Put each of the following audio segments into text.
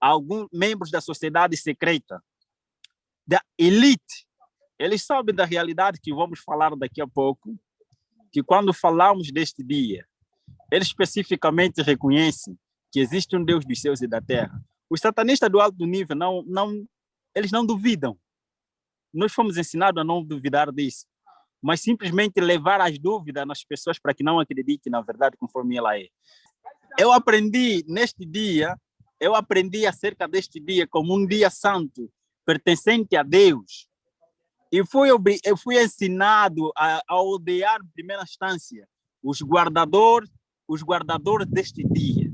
alguns membros da sociedade secreta, da elite, eles sabem da realidade que vamos falar daqui a pouco, que quando falamos deste dia, eles especificamente reconhecem que existe um Deus dos céus e da terra. Os satanistas do alto nível, eles não duvidam. Nós fomos ensinados a não duvidar disso, mas simplesmente levar as dúvidas nas pessoas para que não acreditem na verdade conforme ela é. Eu aprendi acerca deste dia como um dia santo, pertencente a Deus. E eu fui ensinado a odiar, em primeira instância, os guardadores deste dia.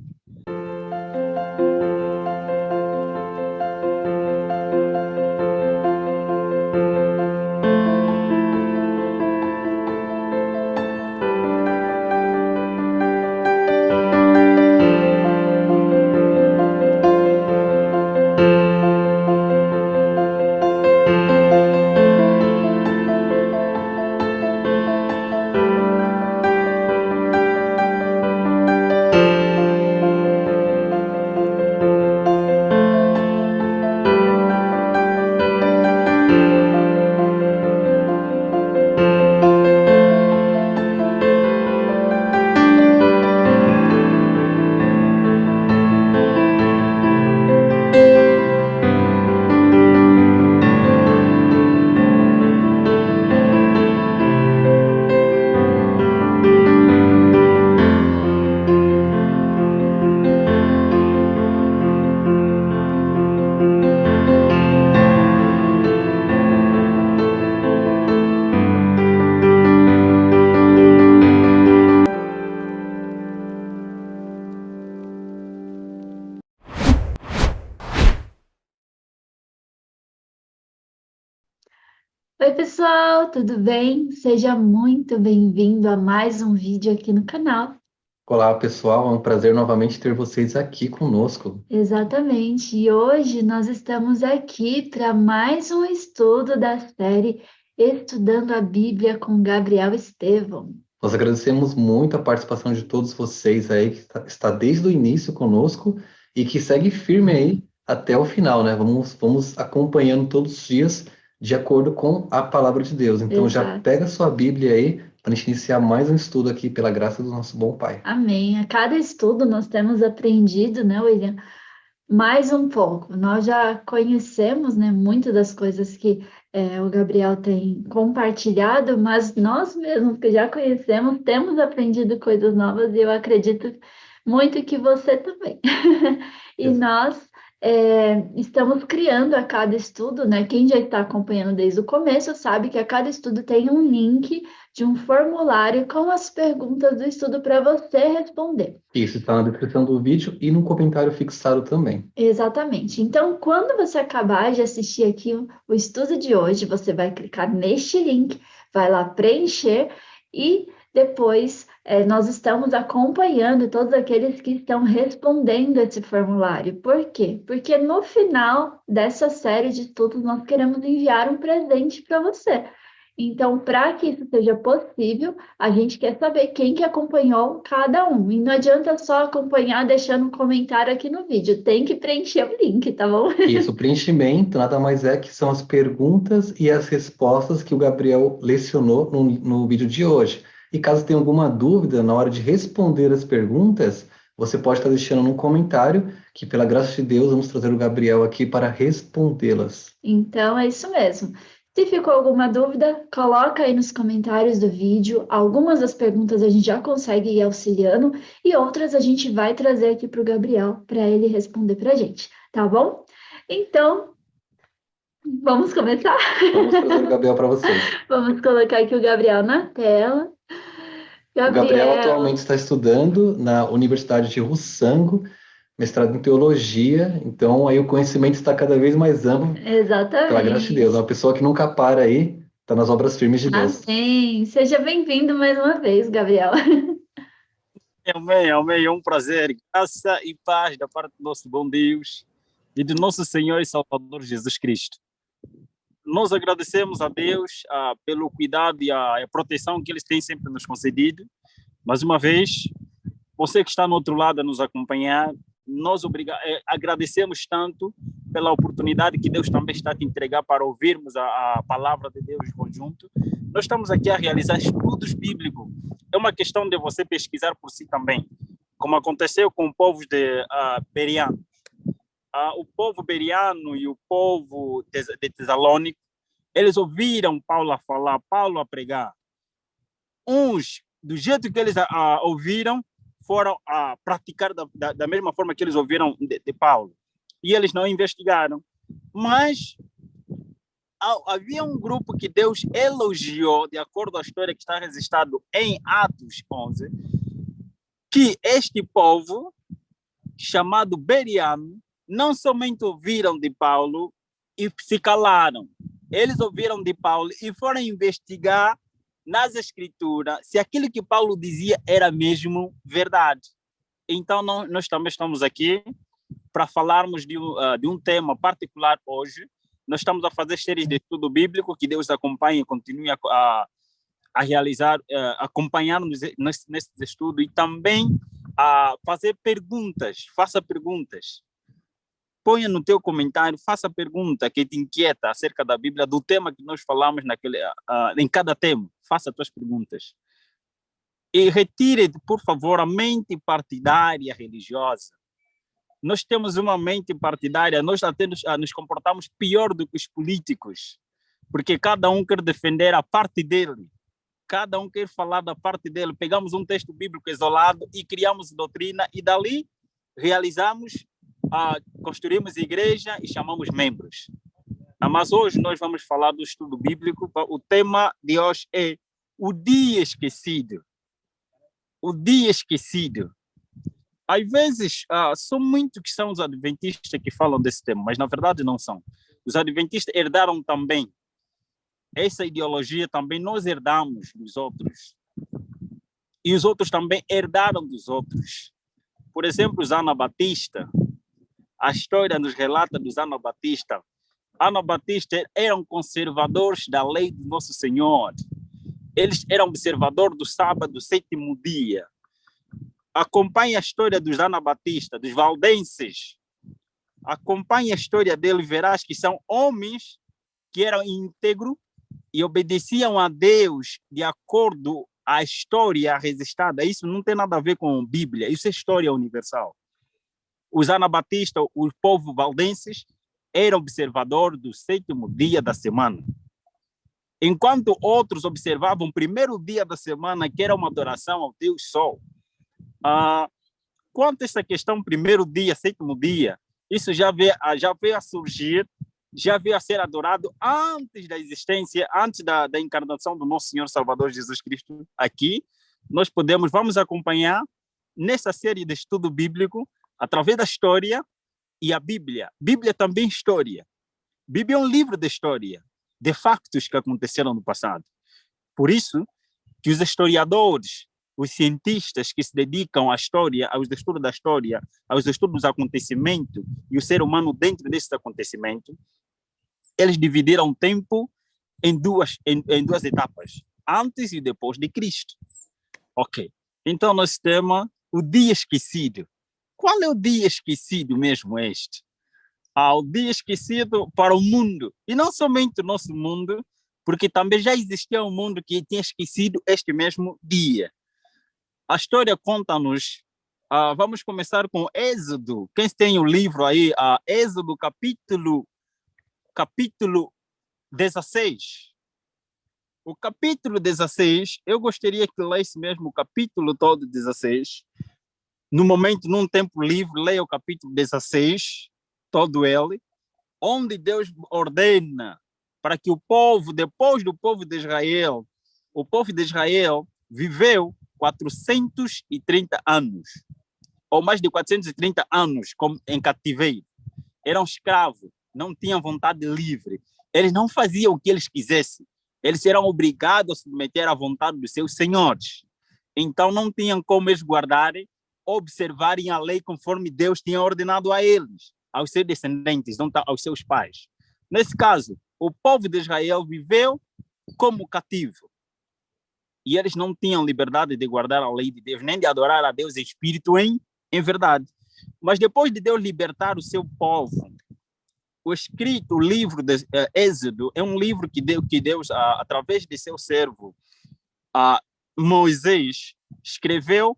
Oi, pessoal, tudo bem? Seja muito bem-vindo a mais um vídeo aqui no canal. Olá, pessoal, é um prazer novamente ter vocês aqui conosco. Exatamente, e hoje nós estamos aqui para mais um estudo da série Estudando a Bíblia com Gabriel Estevão. Nós agradecemos muito a participação de todos vocês aí, que está desde o início conosco e que segue firme aí até o final, né? Vamos acompanhando todos os dias de acordo com a palavra de Deus. Então já Exato. pega a sua Bíblia aí para a gente iniciar mais um estudo aqui pela graça do nosso bom Pai. Amém. A cada estudo nós temos aprendido, né, William? Mais um pouco. Nós já conhecemos, né, muitas das coisas que o Gabriel tem compartilhado, mas nós mesmos que já conhecemos, temos aprendido coisas novas e eu acredito muito que você também. E nós estamos criando a cada estudo, né? Quem já está acompanhando desde o começo sabe que a cada estudo tem um link de um formulário com as perguntas do estudo para você responder. Isso está na descrição do vídeo e no comentário fixado também. Exatamente. Então, quando você acabar de assistir aqui o estudo de hoje, você vai clicar neste link, vai lá preencher e depois nós estamos acompanhando todos aqueles que estão respondendo esse formulário. Por quê? Porque no final dessa série de estudos nós queremos enviar um presente para você. Então, para que isso seja possível, a gente quer saber quem que acompanhou cada um. E não adianta só acompanhar deixando um comentário aqui no vídeo. Tem que preencher o link, tá bom? Isso, o preenchimento nada mais é que são as perguntas e as respostas que o Gabriel lecionou no vídeo de hoje. E caso tenha alguma dúvida na hora de responder as perguntas, você pode estar deixando no comentário que, pela graça de Deus, vamos trazer o Gabriel aqui para respondê-las. Então, é isso mesmo. Se ficou alguma dúvida, coloca aí nos comentários do vídeo. Algumas das perguntas a gente já consegue ir auxiliando e outras a gente vai trazer aqui para o Gabriel para ele responder para a gente, tá bom? Então, vamos começar? Vamos trazer o Gabriel para vocês. Vamos colocar aqui o Gabriel na tela. O Gabriel atualmente está estudando na Universidade de Rossangro, mestrado em teologia, então aí o conhecimento está cada vez mais amplo. Exatamente. Pela graça de Deus, é uma pessoa que nunca para aí, está nas obras firmes de Deus. Amém. Seja bem-vindo mais uma vez, Gabriel. Amém, amém. É um prazer. Graça e paz da parte do nosso bom Deus e do nosso Senhor e Salvador Jesus Cristo. Nós agradecemos a Deus pelo cuidado e a proteção que Ele tem sempre nos concedido. Mais uma vez, você que está no outro lado a nos acompanhar, nós agradecemos tanto pela oportunidade que Deus também está a te entregar para ouvirmos a palavra de Deus em conjunto. Nós estamos aqui a realizar estudos bíblicos. É uma questão de você pesquisar por si também, como aconteceu com o povo de Bereano. O povo bereano e o povo de Tessalônica, eles ouviram Paulo a falar, Paulo a pregar. Uns, do jeito que eles ouviram, foram a praticar da mesma forma que eles ouviram de Paulo. E eles não investigaram. Mas havia um grupo que Deus elogiou, de acordo com a história que está registrada em Atos 11, que este povo, chamado Bereano, não somente ouviram de Paulo e se calaram. Eles ouviram de Paulo e foram investigar nas Escrituras se aquilo que Paulo dizia era mesmo verdade. Então, nós também estamos aqui para falarmos de um tema particular hoje. Nós estamos a fazer séries de estudo bíblico, que Deus acompanhe e continue a realizar, acompanhar-nos nesse estudo e também a fazer perguntas. Faça perguntas. Ponha no teu comentário, faça pergunta que te inquieta acerca da Bíblia, do tema que nós falamos em cada tema. Faça as tuas perguntas. E retire, por favor, a mente partidária religiosa. Nós temos uma mente partidária, nós até nos comportamos pior do que os políticos, porque cada um quer defender a parte dele. Cada um quer falar da parte dele. Pegamos um texto bíblico isolado e criamos doutrina e dali realizamos construímos igreja e chamamos membros. Mas hoje nós vamos falar do estudo bíblico. O tema de hoje é o dia esquecido. O dia esquecido. Às vezes, são muitos que são os adventistas que falam desse tema, mas na verdade não são. Os adventistas herdaram também. Essa ideologia também nós herdamos dos outros. E os outros também herdaram dos outros. Por exemplo, os anabatistas. A história nos relata dos anabatistas. Anabatistas eram conservadores da lei do nosso Senhor. Eles eram observadores do sábado, do sétimo dia. Acompanhe a história dos anabatistas, dos valdenses. Acompanhe a história deles, verás que são homens que eram íntegros e obedeciam a Deus de acordo à história registrada. Isso não tem nada a ver com a Bíblia, isso é história universal. Os anabatistas, o povo valdenses, eram observadores do sétimo dia da semana. Enquanto outros observavam o primeiro dia da semana, que era uma adoração ao Deus Sol. Quanto a essa questão, primeiro dia, sétimo dia, isso já veio a surgir, já veio a ser adorado antes da existência, antes da encarnação do nosso Senhor Salvador Jesus Cristo aqui. Nós vamos acompanhar nessa série de estudo bíblico, através da história e a Bíblia. Bíblia também é história. Bíblia é um livro de história, de factos que aconteceram no passado. Por isso que os historiadores, os cientistas que se dedicam à história, aos estudos da história, aos estudos dos acontecimentos e o ser humano dentro desses acontecimentos, eles dividiram o tempo em duas etapas, antes e depois de Cristo. Ok. Então, nosso tema, o dia esquecido. Qual é o dia esquecido mesmo este? O dia esquecido para o mundo. E não somente o nosso mundo, porque também já existia um mundo que tinha esquecido este mesmo dia. A história conta-nos, vamos começar com Êxodo. Quem tem o livro aí, Êxodo capítulo 16. O capítulo 16, eu gostaria que lesse mesmo o capítulo todo 16. No momento, num tempo livre, leia o capítulo 16, todo ele, onde Deus ordena para que o povo, depois do povo de Israel, o povo de Israel viveu 430 anos, ou mais de 430 anos em cativeiro. Eram escravos, não tinham vontade livre. Eles não faziam o que eles quisessem. Eles eram obrigados a se submeter à vontade dos seus senhores. Então, não tinham como eles guardarem, observarem a lei conforme Deus tinha ordenado a eles, aos seus descendentes, não aos seus pais. Nesse caso, o povo de Israel viveu como cativo. E eles não tinham liberdade de guardar a lei de Deus, nem de adorar a Deus em espírito em verdade. Mas depois de Deus libertar o seu povo, o livro de Êxodo, é um livro que Deus através de seu servo, Moisés, escreveu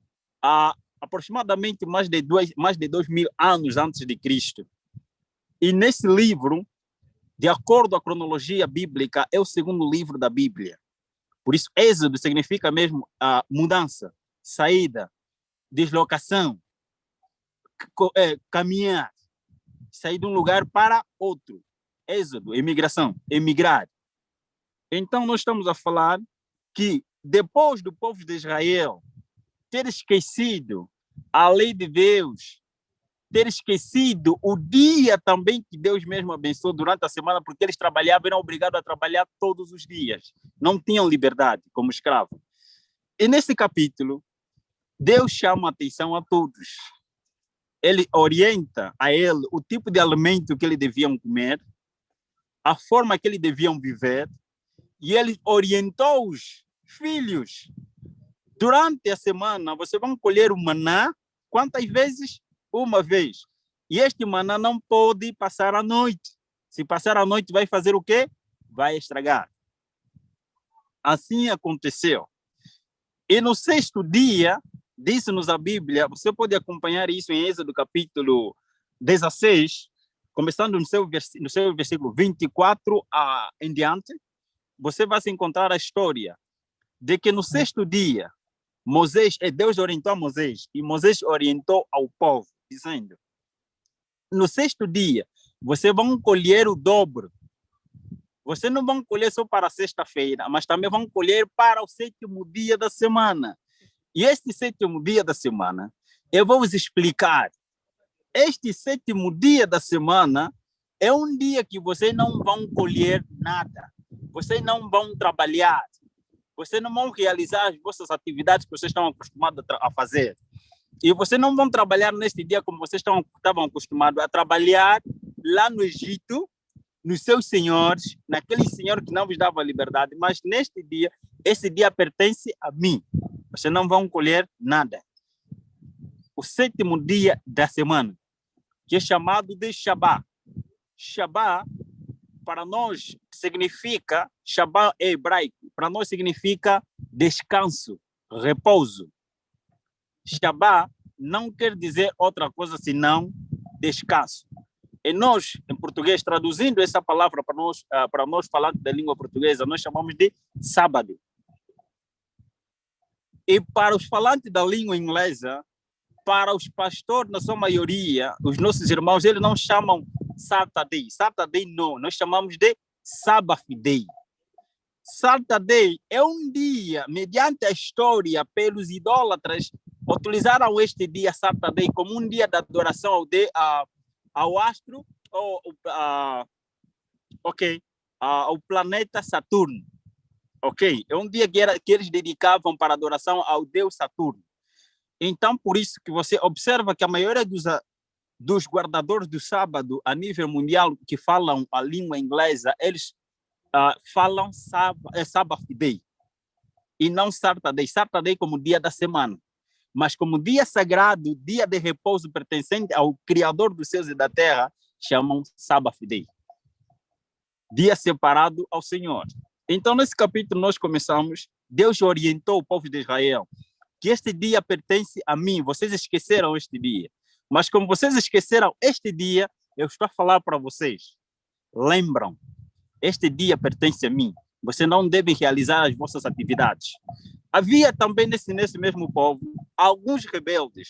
aproximadamente mais de 2.000 anos antes de Cristo. E nesse livro, de acordo com a cronologia bíblica, é o segundo livro da Bíblia. Por isso, Êxodo significa mesmo mudança, saída, deslocação, caminhar, sair de um lugar para outro. Êxodo, imigração, emigrar. Então, nós estamos a falar que depois do povo de Israel ter esquecido a lei de Deus, ter esquecido o dia também que Deus mesmo abençoou durante a semana, porque eles trabalhavam, eram obrigados a trabalhar todos os dias. Não tinham liberdade como escravo. E nesse capítulo, Deus chama a atenção a todos. Ele orienta a ele o tipo de alimento que eles deviam comer, a forma que eles deviam viver, e ele orientou os filhos. Durante a semana, vocês vão colher o maná, quantas vezes? Uma vez. E este maná não pode passar a noite. Se passar a noite, vai fazer o quê? Vai estragar. Assim aconteceu. E no sexto dia, disse-nos a Bíblia, você pode acompanhar isso em Êxodo capítulo 16, começando no seu versículo 24 em diante, você vai se encontrar a história de que no sexto dia, Deus orientou a Moisés, e Moisés orientou ao povo, dizendo, no sexto dia, vocês vão colher o dobro. Vocês não vão colher só para sexta-feira, mas também vão colher para o sétimo dia da semana. E este sétimo dia da semana, eu vou vos explicar. Este sétimo dia da semana é um dia que vocês não vão colher nada. Vocês não vão trabalhar. Vocês não vão realizar as vossas atividades que vocês estão acostumados a fazer. E vocês não vão trabalhar neste dia como vocês estavam acostumados a trabalhar lá no Egito, nos seus senhores, naquele senhor que não vos dava liberdade. Mas neste dia, esse dia pertence a mim. Vocês não vão colher nada. O sétimo dia da semana, que é chamado de Shabá. Shabá, para nós, significa, Shabá é hebraico, para nós significa descanso, repouso. Shabá não quer dizer outra coisa senão descanso. E nós, em português, traduzindo essa palavra para nós falantes da língua portuguesa, nós chamamos de sábado. E para os falantes da língua inglesa, para os pastores, na sua maioria, os nossos irmãos, eles não chamam Saturday. Saturday não, nós chamamos de Sabbath Day. Saturday é um dia, mediante a história, pelos idólatras, utilizaram este dia Saturday como um dia de adoração ao astro, ao planeta Saturno. Ok? É um dia que eles dedicavam para adoração ao deus Saturno. Então, por isso que você observa que a maioria dos guardadores do sábado a nível mundial que falam a língua inglesa, eles falam Sabbath Day e não Saturday. Saturday como dia da semana, mas como dia sagrado, dia de repouso pertencente ao Criador dos céus e da terra, chamam Sabbath Day. Dia separado ao Senhor. Então, nesse capítulo, nós começamos, Deus orientou o povo de Israel que este dia pertence a mim. Vocês esqueceram este dia. Mas como vocês esqueceram este dia, eu estou a falar para vocês. Lembram, este dia pertence a mim. Você não deve realizar as vossas atividades. Havia também nesse mesmo povo alguns rebeldes,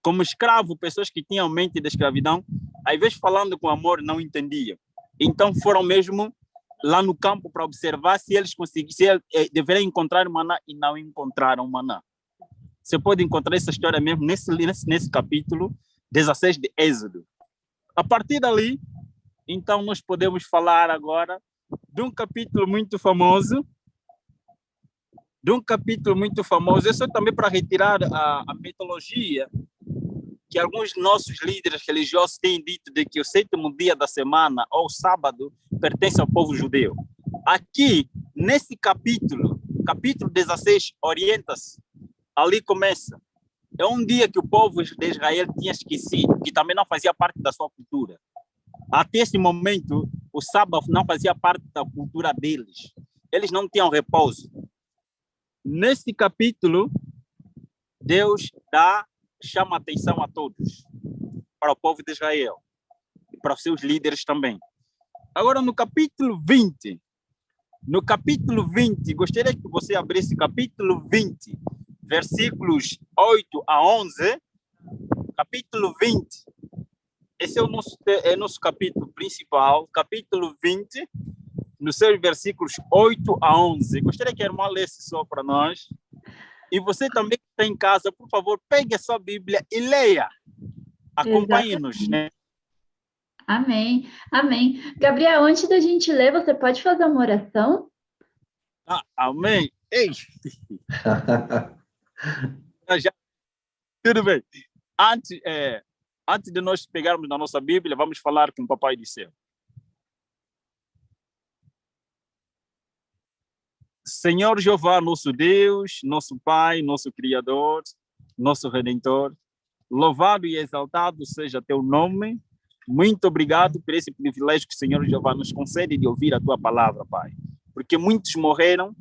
como escravos, pessoas que tinham mente de escravidão, às vezes falando com amor, não entendiam. Então foram mesmo lá no campo para observar se eles conseguiam, deveriam encontrar maná e não encontraram maná. Você pode encontrar essa história mesmo nesse capítulo 16 de Êxodo. A partir dali, então, nós podemos falar agora de um capítulo muito famoso. Isso é também para retirar a mitologia que alguns nossos líderes religiosos têm dito de que o sétimo dia da semana, ou sábado, pertence ao povo judeu. Aqui, nesse capítulo 16, orienta-se. Ali começa. é um dia que o povo de Israel tinha esquecido, que também não fazia parte da sua cultura. Até esse momento, o sábado não fazia parte da cultura deles. Eles não tinham repouso. Nesse capítulo, Deus chama atenção a todos, para o povo de Israel e para os seus líderes também. Agora, no capítulo 20, gostaria que você abrisse capítulo 20, versículos 8 a 11. Capítulo 20. Esse é o nosso capítulo principal, capítulo 20, nos seus versículos 8 a 11. Gostaria que a irmã lesse só para nós. E você também que está em casa, por favor, pegue a sua Bíblia e leia. Acompanhe-nos, né? Amém, amém. Gabriel, antes da gente ler, você pode fazer uma oração? Amém. Ei. Tudo bem. Antes de nós pegarmos na nossa Bíblia, vamos falar com o Papai do Céu. Senhor Jeová, nosso Deus, nosso Pai, nosso Criador, nosso Redentor, louvado e exaltado seja teu nome. Muito obrigado por esse privilégio que o Senhor Jeová nos concede de ouvir a tua palavra, Pai. Porque muitos morreram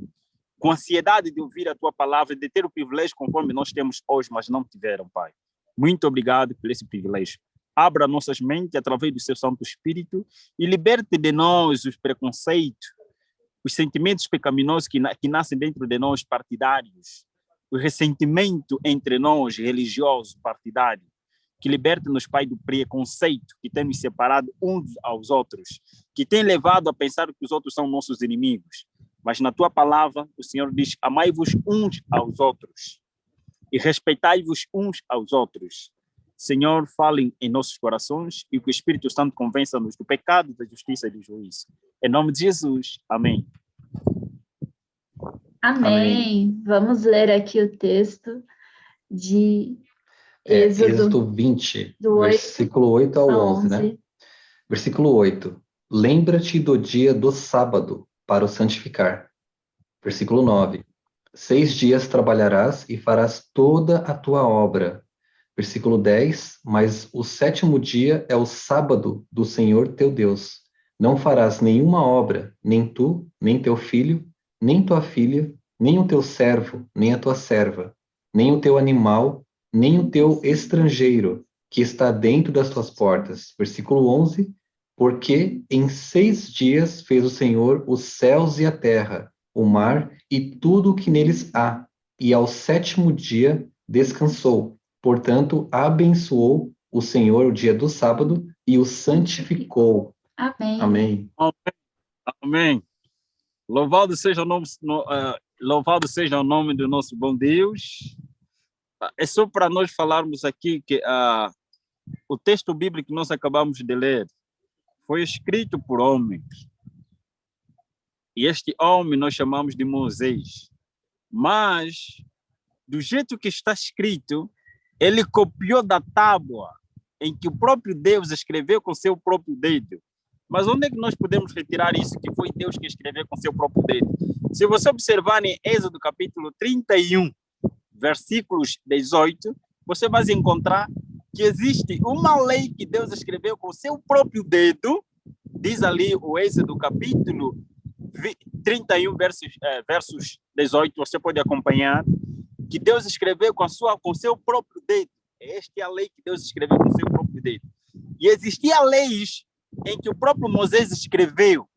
com ansiedade de ouvir a tua palavra, de ter o privilégio conforme nós temos hoje, mas não tiveram, Pai. Muito obrigado por esse privilégio. Abra nossas mentes através do seu Santo Espírito e liberte de nós os preconceitos, os sentimentos pecaminosos que nascem dentro de nós, partidários, o ressentimento entre nós, religiosos, partidários, que liberte-nos, Pai, do preconceito que tem nos separado uns aos outros, que tem levado a pensar que os outros são nossos inimigos. Mas na tua palavra, o Senhor diz, amai-vos uns aos outros e respeitai-vos uns aos outros. Senhor, falem em nossos corações e que o Espírito Santo convença-nos do pecado, da justiça e do juízo. Em nome de Jesus. Amém. Amém. Vamos ler aqui o texto de Êxodo 20, do versículo 8 ao 11, 11. né? Versículo 8. Lembra-te do dia do sábado para o santificar. Versículo 9. 6 dias trabalharás e farás toda a tua obra. Versículo 10. Mas o 7º dia é o sábado do Senhor teu Deus. Não farás nenhuma obra, nem tu, nem teu filho, nem tua filha, nem o teu servo, nem a tua serva, nem o teu animal, nem o teu estrangeiro, que está dentro das tuas portas. Versículo 11. Porque em 6 dias fez o Senhor os céus e a terra, o mar e tudo o que neles há, e ao 7º dia descansou. Portanto, abençoou o Senhor o dia do sábado e o santificou. Amém. Amém. Amém. Louvado seja o nome do nosso bom Deus. É só para nós falarmos aqui que o texto bíblico que nós acabamos de ler foi escrito por homens. E este homem nós chamamos de Moisés. Mas, do jeito que está escrito, ele copiou da tábua em que o próprio Deus escreveu com seu próprio dedo. Mas onde é que nós podemos retirar isso, que foi Deus que escreveu com seu próprio dedo? Se você observar em Êxodo capítulo 31, versículos 18, você vai encontrar que existe uma lei que Deus escreveu com seu próprio dedo, diz ali o Êxodo capítulo 31, versos 18, você pode acompanhar, que Deus escreveu com seu próprio dedo. Esta é a lei que Deus escreveu com seu próprio dedo. E existia leis em que o próprio Moisés escreveu.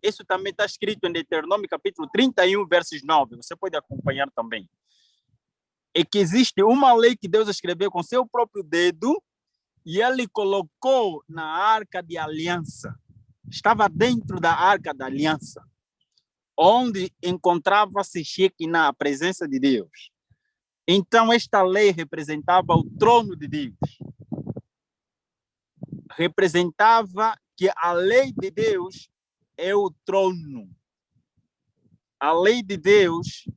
Isso também está escrito em Deuteronômio capítulo 31, versos 9. Você pode acompanhar também. É que existe uma lei que Deus escreveu com seu próprio dedo e ele colocou na Arca de Aliança. Estava dentro da Arca da Aliança, onde encontrava-se Shekinah, a presença de Deus. Então, esta lei representava o trono de Deus. Representava que a lei de Deus é o trono. A lei de Deus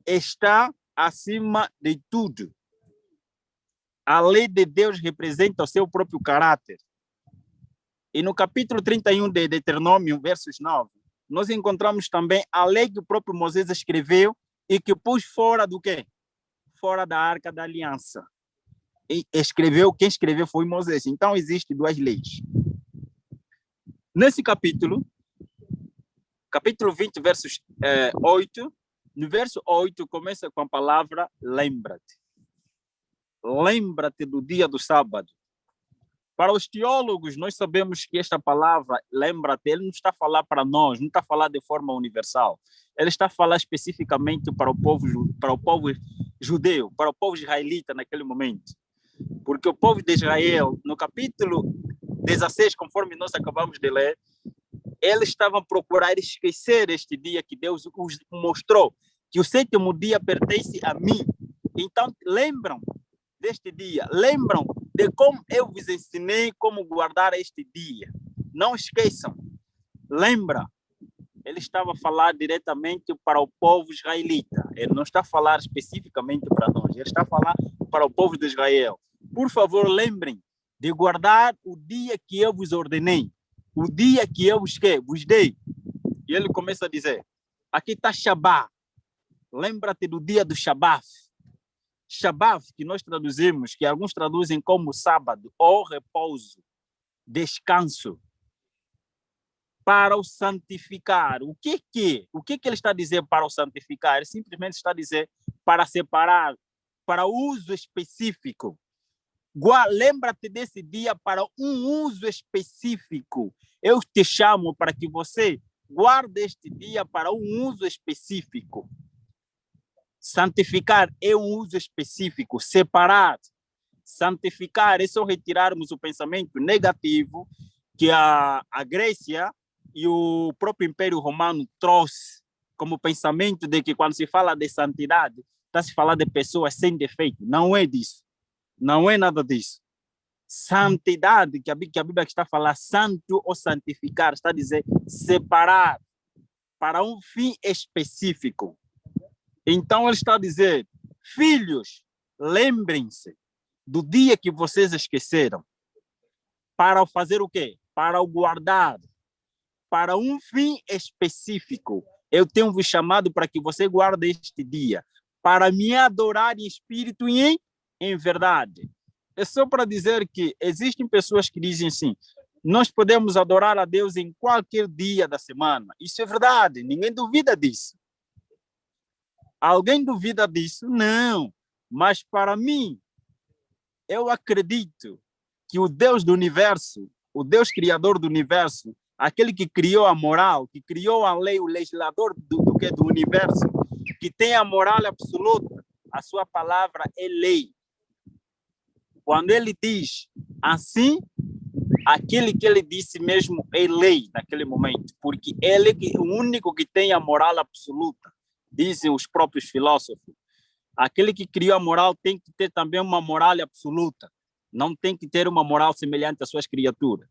está acima de tudo. A lei de Deus representa o seu próprio caráter. E no capítulo 31 de Deuteronômio, versos 9, nós encontramos também a lei que o próprio Moisés escreveu e que pôs fora do quê? fora da Arca da Aliança. Quem escreveu foi Moisés. Então, existem duas leis. Nesse capítulo 20, versos 8, no verso 8 começa com a palavra lembra-te. Lembra-te do dia do sábado. Para os teólogos, nós sabemos que esta palavra, lembra-te, ele não está a falar para nós, não está a falar de forma universal. Ele está a falar especificamente para o povo judeu, para o povo israelita naquele momento. Porque o povo de Israel, no capítulo 16, conforme nós acabamos de ler, eles estavam a procurar esquecer este dia que Deus os mostrou, que o sétimo dia pertence a mim. Então, lembram deste dia, lembram de como eu vos ensinei como guardar este dia. Não esqueçam. Lembra, ele estava a falar diretamente para o povo israelita. Ele não está a falar especificamente para nós. Ele está a falar para o povo de Israel. Por favor, lembrem de guardar o dia que eu vos ordenei. O dia que eu vos dei. E ele começa a dizer, aqui está Shabbat. Lembra-te do dia do Shabbat. Shabbat, que nós traduzimos, que alguns traduzem como sábado, ou repouso, descanso, para o santificar. O que ele está a dizer para o santificar? Ele simplesmente está a dizer para separar, para uso específico. Lembra-te desse dia para um uso específico. Eu te chamo para que você guarde este dia para um uso específico. Santificar é um uso específico, separar. Santificar é só retirarmos o pensamento negativo que a Grécia e o próprio Império Romano trouxe como pensamento de que quando se fala de santidade, está se falando de pessoas sem defeito. Não é disso. Não é nada disso. Santidade, que a Bíblia está a falar, santo ou santificar, está a dizer separar para um fim específico. Então, ele está a dizer, filhos, lembrem-se do dia que vocês esqueceram. Para fazer o quê? Para o guardar. Para um fim específico. Eu tenho vos chamado para que você guarde este dia. Para me adorar em espírito e em verdade. É só para dizer que existem pessoas que dizem assim, nós podemos adorar a Deus em qualquer dia da semana. Isso é verdade, ninguém duvida disso. Alguém duvida disso? Não. Mas para mim, eu acredito que o Deus do universo, o Deus criador do universo, aquele que criou a moral, que criou a lei, o legislador do universo, que tem a moral absoluta, a sua palavra é lei. Quando ele diz assim, aquele que ele disse mesmo é lei naquele momento, porque ele é o único que tem a moral absoluta. Dizem os próprios filósofos. Aquele que criou a moral tem que ter também uma moral absoluta. Não tem que ter uma moral semelhante às suas criaturas.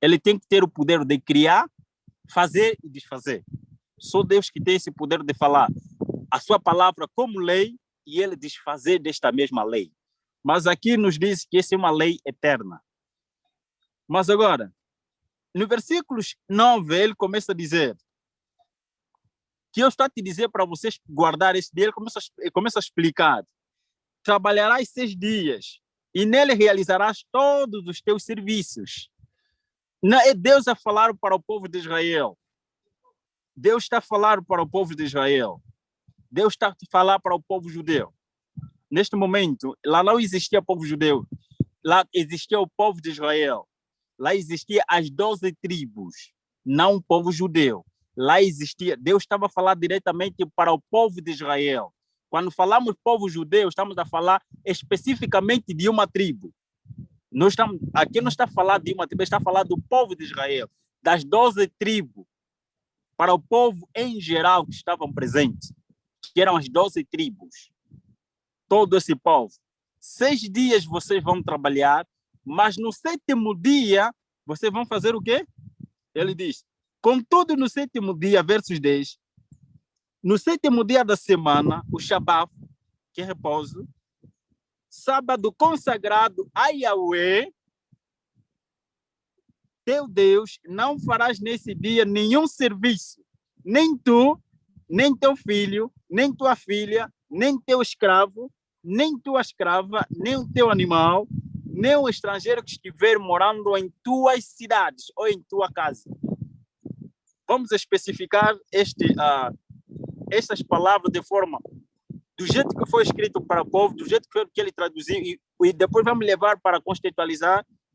Ele tem que ter o poder de criar, fazer e desfazer. Só Deus que tem esse poder de falar a sua palavra como lei e ele desfazer desta mesma lei. Mas aqui nos diz que essa é uma lei eterna. Mas agora, no versículo 9, ele começa a dizer que eu estou a te dizer para vocês guardar esse dia. Ele começa a explicar. Trabalharás 6 dias e nele realizarás todos os teus serviços. Não é Deus a falar para o povo de Israel. Deus está a falar para o povo de Israel. Deus está a falar para o povo judeu. Neste momento, lá não existia povo judeu. Lá existia o povo de Israel. Lá existia as 12 tribos, não o povo judeu. Lá existia, Deus estava a falar diretamente para o povo de Israel. Quando falamos povo judeu, estamos a falar especificamente de uma tribo. Aqui não está a falar de uma tribo, está a falar do povo de Israel, das 12 tribos, para o povo em geral que estavam presentes, que eram as 12 tribos. Todo esse povo. 6 dias vocês vão trabalhar, mas no 7º dia, vocês vão fazer o quê? Ele diz, contudo, no 7º dia, versos 10, no 7º dia da semana, o Shabbat, que é repouso, sábado consagrado a Yahweh, teu Deus, não farás nesse dia nenhum serviço, nem tu, nem teu filho, nem tua filha, nem teu escravo, nem tua escrava, nem o teu animal, nem o estrangeiro que estiver morando em tuas cidades ou em tua casa. Vamos especificar estas palavras de forma, do jeito que foi escrito para o povo, do jeito que ele traduziu, e depois vamos levar para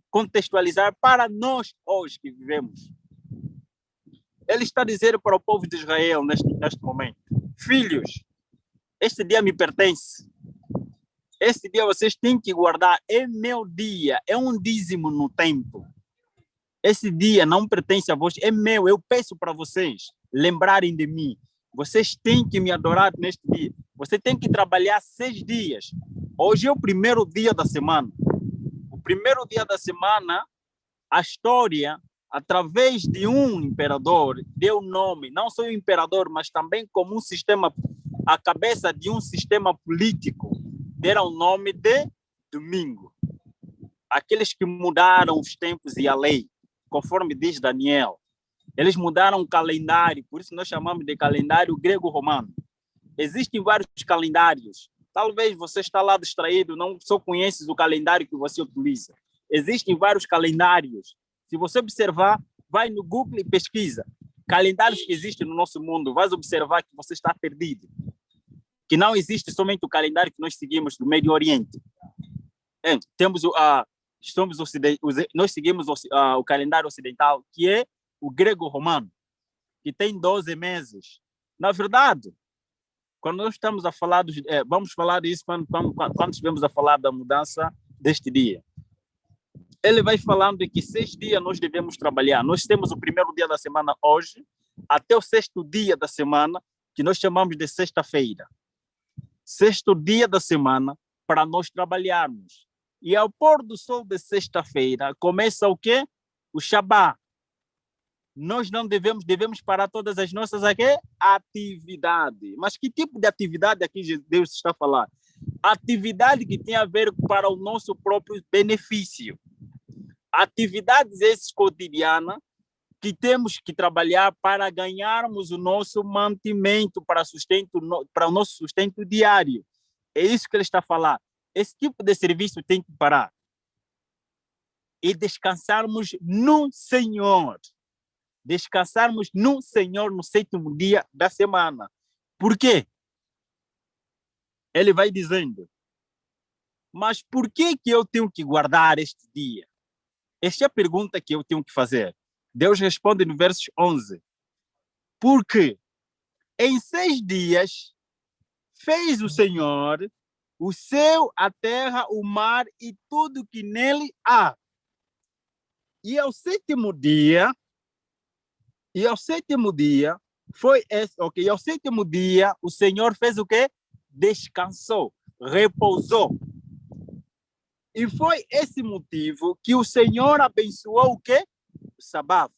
contextualizar para nós hoje que vivemos. Ele está dizendo para o povo de Israel neste momento: filhos, este dia me pertence. Este dia vocês têm que guardar. É meu dia, é um dízimo no tempo. Esse dia não pertence a vocês, é meu. Eu peço para vocês lembrarem de mim. Vocês têm que me adorar neste dia. Você tem que trabalhar 6 dias. Hoje é o primeiro dia da semana. O primeiro dia da semana, a história, através de um imperador, deu nome, não só o imperador, mas também como um sistema, a cabeça de um sistema político, deram o nome de domingo. Aqueles que mudaram os tempos e a lei, conforme diz Daniel, eles mudaram o calendário, por isso nós chamamos de calendário grego-romano. Existem vários calendários. Talvez você está lá distraído, não só conheces o calendário que você utiliza. Existem vários calendários. Se você observar, vai no Google e pesquisa. Calendários que existem no nosso mundo, vai observar que você está perdido. Que não existe somente o calendário que nós seguimos do Médio Oriente. Nós seguimos o calendário ocidental, que é o grego-romano, que tem 12 meses. Na verdade, quando nós estamos a falar, vamos falar disso quando estivermos a falar da mudança deste dia. Ele vai falando de que 6 dias nós devemos trabalhar. Nós temos o primeiro dia da semana hoje, até o 6º dia da semana, que nós chamamos de sexta-feira. 6º dia da semana para nós trabalharmos. E ao pôr do sol de sexta-feira, começa o quê? O Shabá. Nós não devemos parar todas as nossas atividades. Mas que tipo de atividade aqui Deus está a falar? Atividade que tem a ver para o nosso próprio benefício. Atividades essas cotidianas que temos que trabalhar para ganharmos o nosso mantimento, para o nosso sustento diário. É isso que ele está a falar. Esse tipo de serviço tem que parar. E descansarmos no Senhor. Descansarmos no Senhor no 7º dia da semana. Por quê? Ele vai dizendo: mas por que eu tenho que guardar este dia? Esta é a pergunta que eu tenho que fazer. Deus responde no verso 11. Porque em 6 dias fez o Senhor o céu, a terra, o mar e tudo que nele há. E ao 7º dia, o Senhor fez o quê? Descansou, repousou. E foi esse motivo que o Senhor abençoou o quê? O sábado.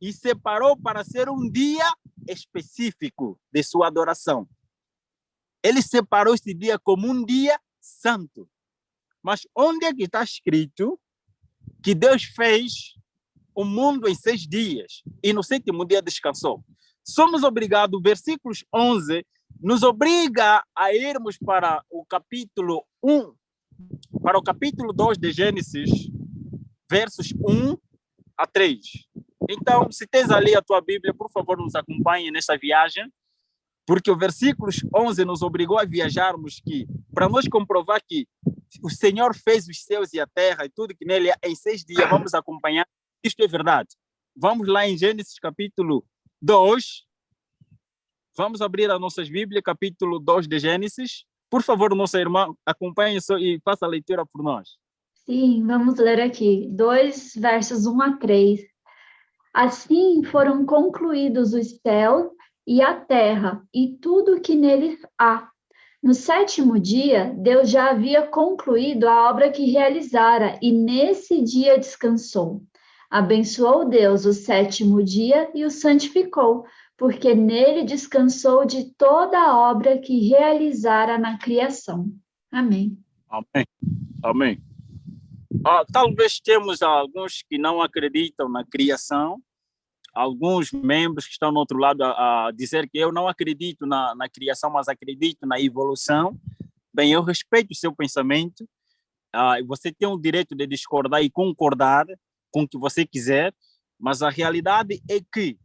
E separou para ser um dia específico de sua adoração. Ele separou esse dia como um dia santo. Mas onde é que está escrito que Deus fez o mundo em 6 dias e no 7º dia descansou? Somos obrigados, versículos 11, nos obriga a irmos para o capítulo 1, para o capítulo 2 de Gênesis, versos 1 a 3. Então, se tens ali a tua Bíblia, por favor, nos acompanhe nessa viagem, porque o versículo 11 nos obrigou a viajarmos para nós comprovar que o Senhor fez os céus e a terra e tudo que nele há em 6 dias. Vamos acompanhar. Isto é verdade. Vamos lá em Gênesis capítulo 2. Vamos abrir as nossas Bíblias, capítulo 2 de Gênesis. Por favor, nossa irmã, acompanhe e faça a leitura por nós. Sim, vamos ler aqui. 2 versos 1 a 3. Assim foram concluídos os céus e a terra e tudo que neles há. No 7º dia, Deus já havia concluído a obra que realizara e nesse dia descansou. Abençoou Deus o 7º dia e o santificou, porque nele descansou de toda a obra que realizara na criação. Amém. Amém. Amém. Talvez temos alguns que não acreditam na criação, alguns membros que estão no outro lado a dizer que eu não acredito na criação, mas acredito na evolução. Bem, eu respeito o seu pensamento. Você tem o direito de discordar e concordar com o que você quiser, mas a realidade é que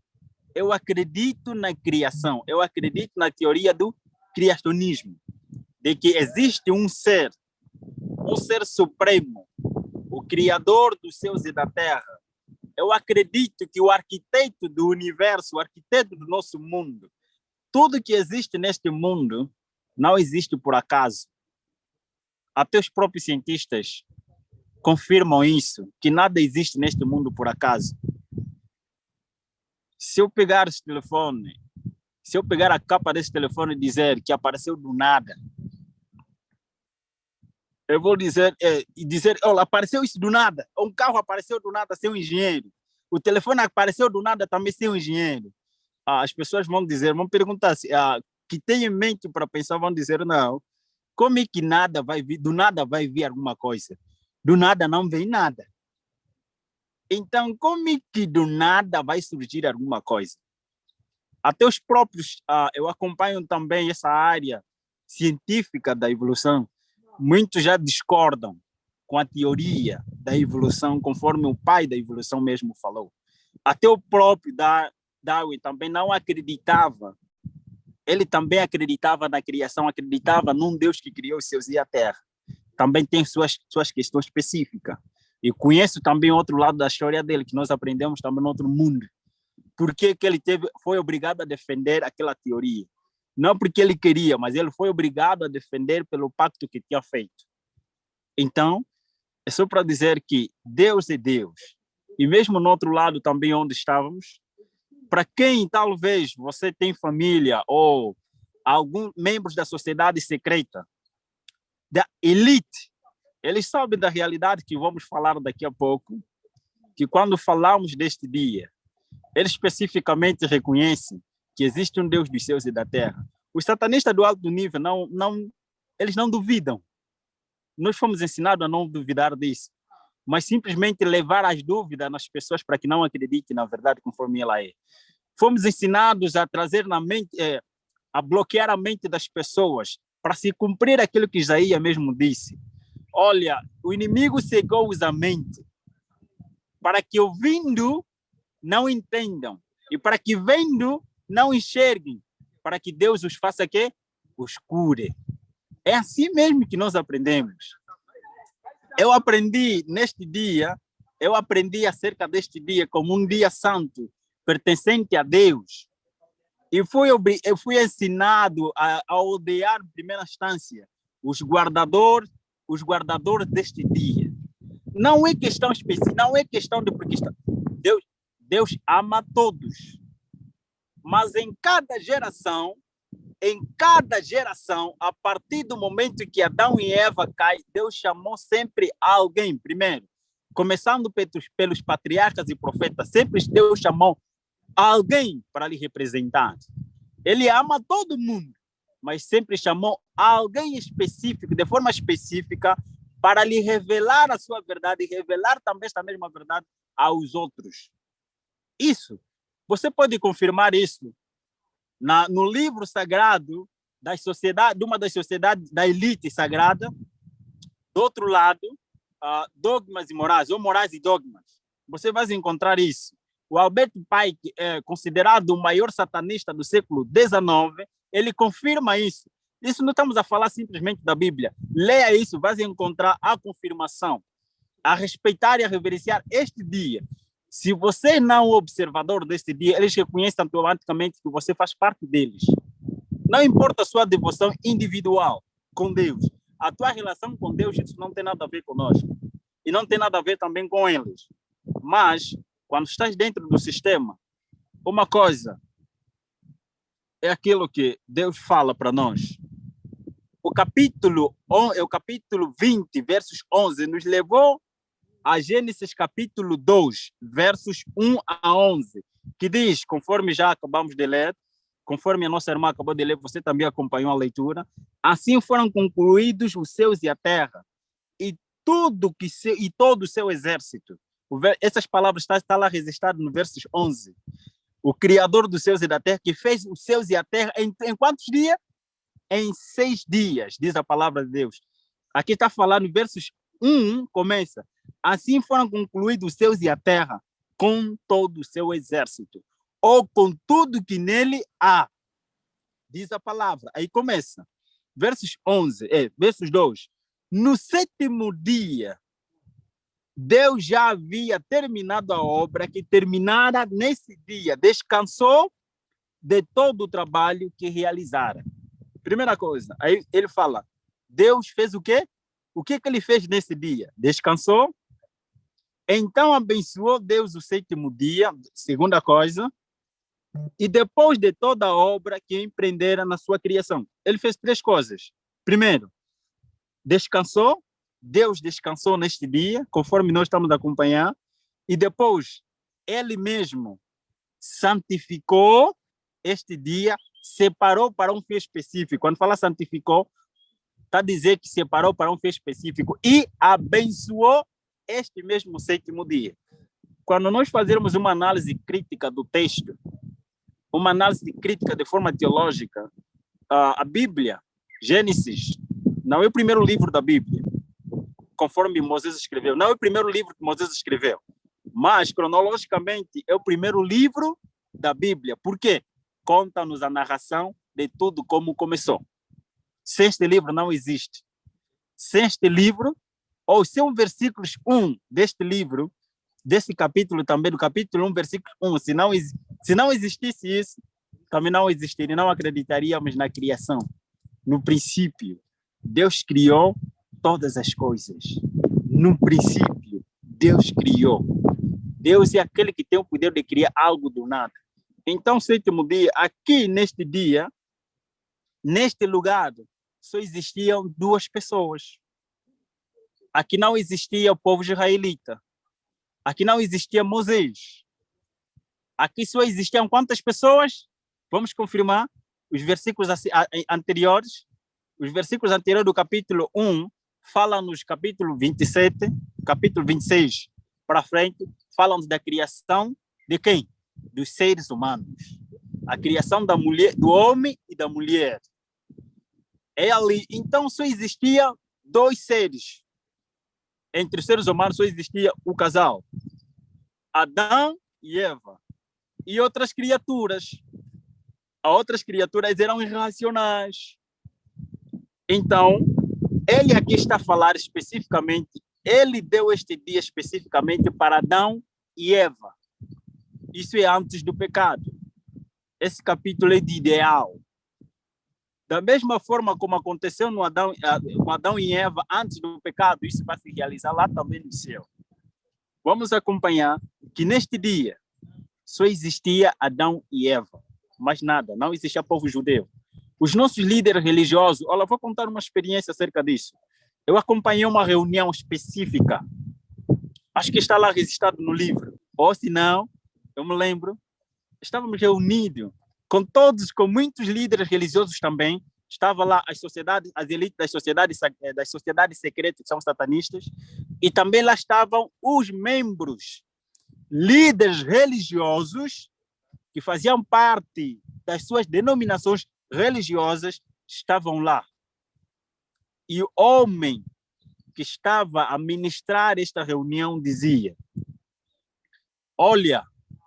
eu acredito na criação, eu acredito na teoria do criacionismo, de que existe um ser supremo, o criador dos céus e da terra. Eu acredito que o arquiteto do universo, o arquiteto do nosso mundo, tudo que existe neste mundo não existe por acaso. Até os próprios cientistas confirmam isso, que nada existe neste mundo por acaso. Se eu pegar esse telefone, se eu pegar a capa desse telefone e dizer que apareceu do nada, eu vou dizer, olha, apareceu isso do nada. Um carro apareceu do nada sem um engenheiro. O telefone apareceu do nada também sem um engenheiro. As pessoas vão dizer, vão perguntar se que tem em mente para pensar, vão dizer, não, como é que nada vai vir, do nada vai vir alguma coisa? Do nada não vem nada. Então, como é que do nada vai surgir alguma coisa? Até os próprios, eu acompanho também essa área científica da evolução, muitos já discordam com a teoria da evolução, conforme o pai da evolução mesmo falou. Até o próprio Darwin também não acreditava. Ele também acreditava na criação, acreditava num Deus que criou os céus e a terra. Também tem suas questões específicas. E conheço também outro lado da história dele, que nós aprendemos também no outro mundo. Por que ele foi obrigado a defender aquela teoria? Não porque ele queria, mas ele foi obrigado a defender pelo pacto que tinha feito. Então, é só para dizer que Deus é Deus. E mesmo no outro lado também onde estávamos, para quem talvez você tem família ou alguns membros da sociedade secreta, da elite, eles sabem da realidade que vamos falar daqui a pouco, que quando falamos deste dia, eles especificamente reconhecem que existe um Deus dos céus e da terra. Os satanistas do alto nível, eles não duvidam. Nós fomos ensinados a não duvidar disso, mas simplesmente levar as dúvidas nas pessoas para que não acreditem na verdade conforme ela é. Fomos ensinados a trazer na mente, a bloquear a mente das pessoas para se cumprir aquilo que Isaías mesmo disse. Olha, o inimigo cegou-os a mente para que ouvindo não entendam e para que vendo não enxerguem, para que Deus os faça quê? Os cure. É assim mesmo que nós aprendemos. Eu aprendi neste dia, eu aprendi acerca deste dia como um dia santo, pertencente a Deus. E eu fui ensinado a odiar, em primeira instância, os guardadores deste dia. Não é questão específica, não é questão de porque Deus ama todos. Mas em cada geração, a partir do momento que Adão e Eva caem, Deus chamou sempre alguém, primeiro, começando pelos patriarcas e profetas, sempre Deus chamou alguém para lhe representar. Ele ama todo mundo, mas sempre chamou alguém específico, de forma específica, para lhe revelar a sua verdade e revelar também esta mesma verdade aos outros. Isso, você pode confirmar isso no livro sagrado das sociedades, de uma das sociedades da elite sagrada. Do outro lado, dogmas e morais, ou morais e dogmas. Você vai encontrar isso. O Albert Pike, considerado o maior satanista do século XIX, ele confirma isso. Isso não estamos a falar simplesmente da Bíblia. Leia isso, vai encontrar a confirmação, a respeitar e a reverenciar este dia. Se você não é observador deste dia, eles reconhecem automaticamente que você faz parte deles. Não importa a sua devoção individual com Deus. A tua relação com Deus, isso não tem nada a ver conosco. E não tem nada a ver também com eles. Mas, quando estás dentro do sistema, uma coisa é aquilo que Deus fala para nós. O capítulo 20, versos 11, nos levou a Gênesis capítulo 2, versos 1 a 11, que diz, conforme já acabamos de ler, conforme a nossa irmã acabou de ler, você também acompanhou a leitura, assim foram concluídos os céus e a terra, e todo o seu exército. Essas palavras estão lá registradas no versos 11. O Criador dos céus e da terra, que fez os céus e a terra em quantos dias? em 6 dias, diz a palavra de Deus. Aqui está falando, versos 1 começa. Assim foram concluídos os céus e a terra, com todo o seu exército, ou com tudo que nele há, diz a palavra. Aí começa, versos 2. No 7º dia, Deus já havia terminado a obra que terminara nesse dia. Descansou de todo o trabalho que realizara. Primeira coisa, aí ele fala, Deus fez o quê? O que ele fez nesse dia? Descansou. Então abençoou Deus o 7º dia, segunda coisa, e depois de toda a obra que empreendera na sua criação. Ele fez 3 coisas. Primeiro, descansou. Deus descansou neste dia, conforme nós estamos a acompanhar, e depois ele mesmo santificou este dia, separou para um fim específico. Quando fala santificou, está a dizer que separou para um fim específico e abençoou este mesmo 7º dia. Quando nós fazermos uma análise crítica do texto, uma análise crítica de forma teológica, a Bíblia, Gênesis, não é o primeiro livro da Bíblia, conforme Moisés escreveu. Não é o primeiro livro que Moisés escreveu, mas, cronologicamente, é o primeiro livro da Bíblia. Por quê? Conta-nos a narração de tudo como começou. Sem este livro não existe. Sem este livro, ou sem os versículos 1 deste livro, desse capítulo também, do capítulo 1, versículo 1, se não existisse isso, também não existiria, não acreditaríamos na criação. No princípio, Deus criou todas as coisas. No princípio, Deus criou. Deus é aquele que tem o poder de criar algo do nada. Então, 7º dia, aqui neste dia, neste lugar, só existiam 2 pessoas. Aqui não existia o povo israelita. Aqui não existia Moisés. Aqui só existiam quantas pessoas? Vamos confirmar os versículos anteriores. Os versículos anteriores do capítulo 1 falam-nos capítulo 27, capítulo 26 para frente, falam-nos da criação de quem? Dos seres humanos. A criação da mulher, do homem e da mulher. É ali. Então só existia 2 seres. Entre os seres humanos só existia o casal, Adão e Eva. E outras criaturas. As outras criaturas eram irracionais. Então, ele aqui está a falar especificamente, ele deu este dia especificamente para Adão e Eva. Isso é antes do pecado. Esse capítulo é de ideal. Da mesma forma como aconteceu no com Adão e Eva antes do pecado, isso vai se realizar lá também no céu. Vamos acompanhar que neste dia só existia Adão e Eva, mais nada, não existia povo judeu. Os nossos líderes religiosos, olha, vou contar uma experiência acerca disso. Eu acompanhei uma reunião específica, acho que está lá registrado no livro, ou se não, eu me lembro, estávamos reunidos com muitos líderes religiosos também, estava lá as elites das sociedades secretas, que são satanistas, e também lá estavam os membros, líderes religiosos, que faziam parte das suas denominações religiosas, estavam lá. E o homem que estava a ministrar esta reunião dizia: olha,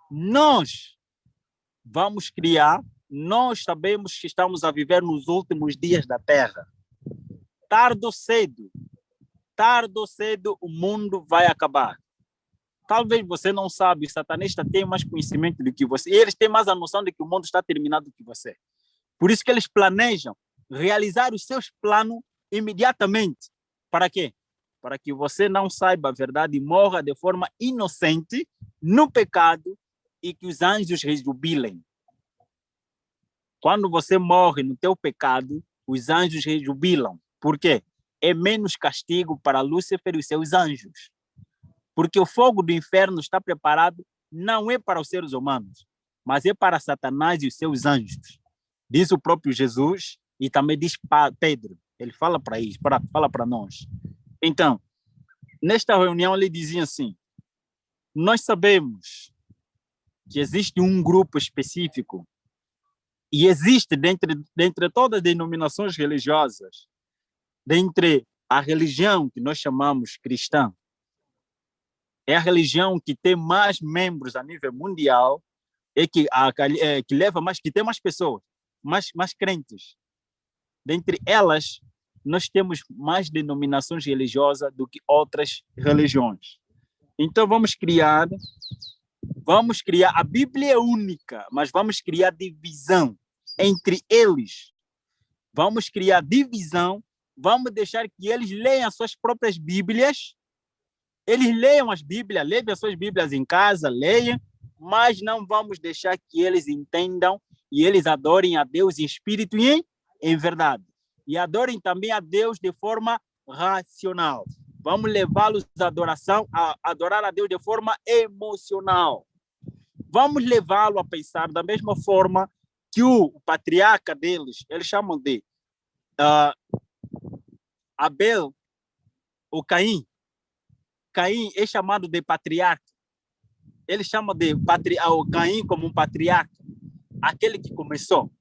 nós vamos criar, nós sabemos que estamos a viver nos últimos dias da Terra. Tarde ou cedo, o mundo vai acabar. Talvez você não sabe, os satanistas têm mais conhecimento do que você, e eles têm mais a noção de que o mundo está terminado do que você. Por isso que eles planejam realizar os seus planos imediatamente. Para quê? Para que você não saiba a verdade e morra de forma inocente no pecado e que os anjos rejubilem. Quando você morre no teu pecado, os anjos rejubilam. Por quê? É menos castigo para Lúcifer e os seus anjos. Porque o fogo do inferno está preparado não é para os seres humanos, mas é para Satanás e os seus anjos. Diz o próprio Jesus e também diz Pedro. Ele fala para eles, fala para nós. Então, nesta reunião ele dizia assim: nós sabemos que existe um grupo específico E existe, dentre todas as denominações religiosas, dentre a religião que nós chamamos cristã, é a religião que tem mais membros a nível mundial e que leva mais, que tem mais pessoas, mais crentes. Dentre elas, nós temos mais denominações religiosas do que outras religiões. Então, vamos criar a Bíblia é única, mas vamos criar divisão entre eles. Vamos criar divisão, vamos deixar que eles leiam as suas próprias Bíblias. Eles leiam as Bíblias, levem as suas Bíblias em casa, leiam, mas não vamos deixar que eles entendam e eles adorem a Deus em espírito e em verdade. E adorem também a Deus de forma racional. Vamos levá-los a adorar a Deus de forma emocional. Vamos levá-lo a pensar da mesma forma que o patriarca deles, eles chamam de Abel ou Caim. Caim é chamado de patriarca. Ele chama de Caim como um patriarca, aquele que começou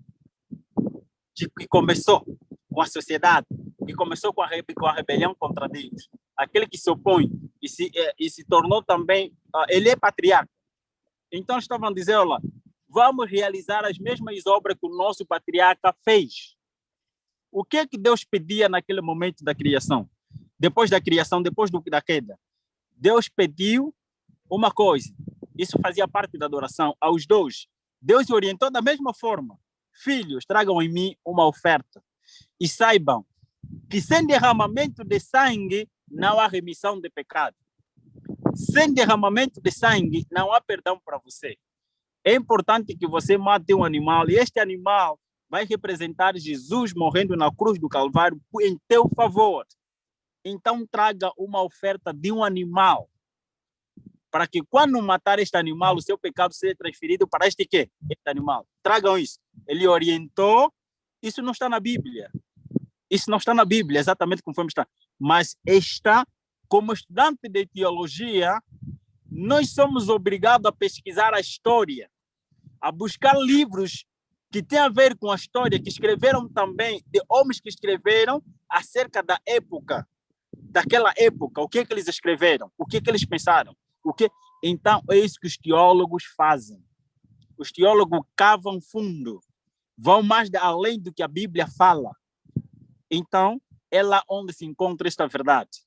com a sociedade, que começou com a rebelião contra Deus, aquele que se opõe e se tornou também, ele é patriarca. Então estavam dizendo, olha, vamos realizar as mesmas obras que o nosso patriarca fez. O que é que Deus pedia naquele momento da criação? Depois da criação, depois da queda? Deus pediu uma coisa. Isso fazia parte da adoração aos dois. Deus orientou da mesma forma. Filhos, tragam em mim uma oferta. E saibam que sem derramamento de sangue não há remissão de pecado. Sem derramamento de sangue não há perdão para você. É importante que você mate um animal, e este animal vai representar Jesus morrendo na cruz do Calvário em teu favor. Então traga uma oferta de um animal, para que quando matar este animal, o seu pecado seja transferido para este animal. Tragam isso. Ele orientou, isso não está na Bíblia. Isso não está na Bíblia, exatamente conforme está. Mas está, como estudante de teologia, nós somos obrigados a pesquisar a história, a buscar livros que têm a ver com a história, que escreveram também, de homens que escreveram acerca da época, daquela época, o que é que eles escreveram, o que é que eles pensaram. Então, é isso que os teólogos fazem. Os teólogos cavam fundo, vão mais além do que a Bíblia fala. Então, é lá onde se encontra esta verdade,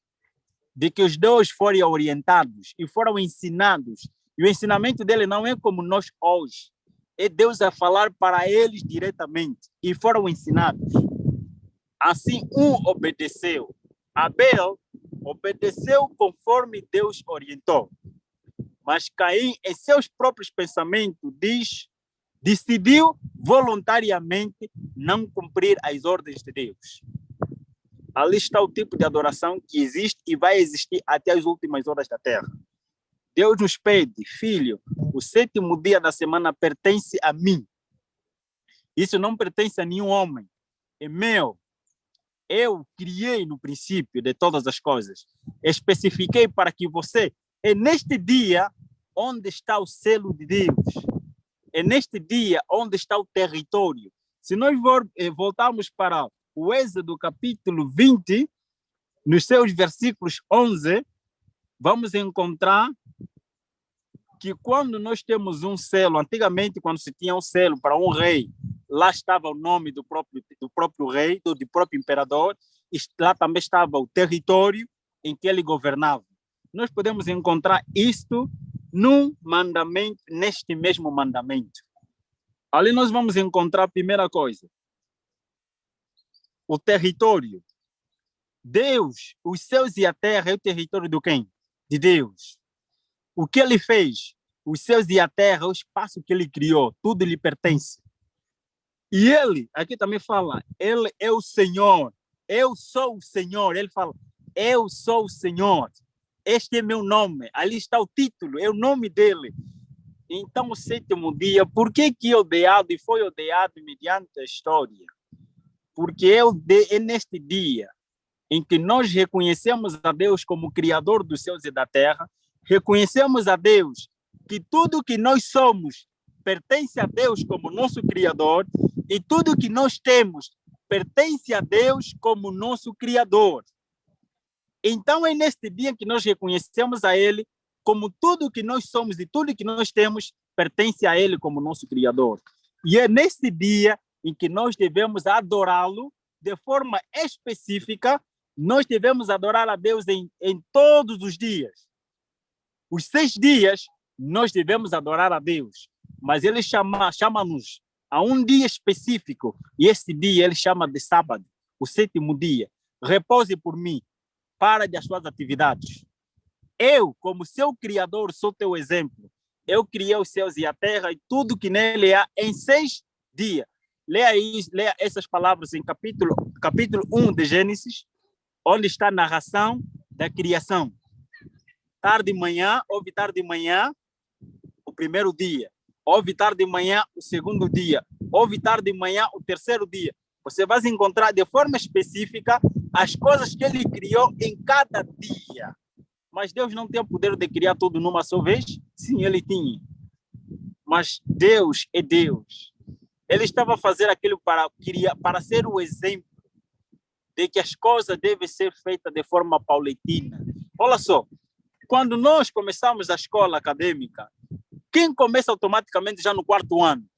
de que os dois foram orientados e foram ensinados, e o ensinamento dele não é como nós hoje, é Deus a falar para eles diretamente, e foram ensinados. Assim, um obedeceu. Abel obedeceu conforme Deus orientou. Mas Caim, em seus próprios pensamentos, decidiu voluntariamente não cumprir as ordens de Deus. Ali está o tipo de adoração que existe e vai existir até as últimas horas da terra. Deus nos pede, filho, o 7º dia da semana pertence a mim. Isso não pertence a nenhum homem. É meu. Eu criei no princípio de todas as coisas. Especifiquei para que você... É neste dia onde está o selo de Deus. É neste dia onde está o território. Se nós voltarmos para o Êxodo capítulo 20, nos seus versículos 11, vamos encontrar que quando nós temos um selo, antigamente quando se tinha um selo para um rei, lá estava o nome do próprio rei, do próprio imperador, e lá também estava o território em que ele governava. Nós podemos encontrar isto num mandamento, neste mesmo mandamento. Ali nós vamos encontrar a primeira coisa, o território. Deus, os céus e a terra é o território de quem? De Deus. O que ele fez? Os céus e a terra, o espaço que ele criou, tudo lhe pertence. E ele, aqui também fala, ele é o Senhor, eu sou o Senhor. Ele fala, eu sou o Senhor, este é meu nome. Ali está o título, é o nome dele. Então, o 7º dia, por que é odiado e foi odiado mediante a história? Porque é neste dia em que nós reconhecemos a Deus como Criador dos céus e da terra, reconhecemos a Deus que tudo que nós somos pertence a Deus como nosso Criador, E tudo que nós temos pertence a Deus como nosso Criador. Então é neste dia que nós reconhecemos a Ele como tudo que nós somos e tudo que nós temos pertence a Ele como nosso Criador. E é neste dia em que nós devemos adorá-lo de forma específica. Nós devemos adorar a Deus em todos os dias. Os 6 dias nós devemos adorar a Deus, mas Ele chama-nos a um dia específico, e esse dia Ele chama de sábado, o 7º dia. Repouse por mim, para das suas atividades. Eu, como seu Criador, sou teu exemplo. Eu criei os céus e a terra e tudo que nele há em 6 dias. Leia essas palavras em capítulo 1 de Gênesis, onde está a narração da criação. Tarde de manhã, houve tarde de manhã, o 1º dia. Houve tarde de manhã, o 2º dia. Houve tarde de manhã, o 3º dia. Você vai encontrar de forma específica as coisas que ele criou em cada dia. Mas Deus não tem o poder de criar tudo numa só vez? Sim, ele tinha. Mas Deus é Deus. Ele estava a fazer aquilo para ser o exemplo de que as coisas devem ser feitas de forma paulatina. Olha só, quando nós começamos a escola acadêmica, quem começa automaticamente já no 4º ano?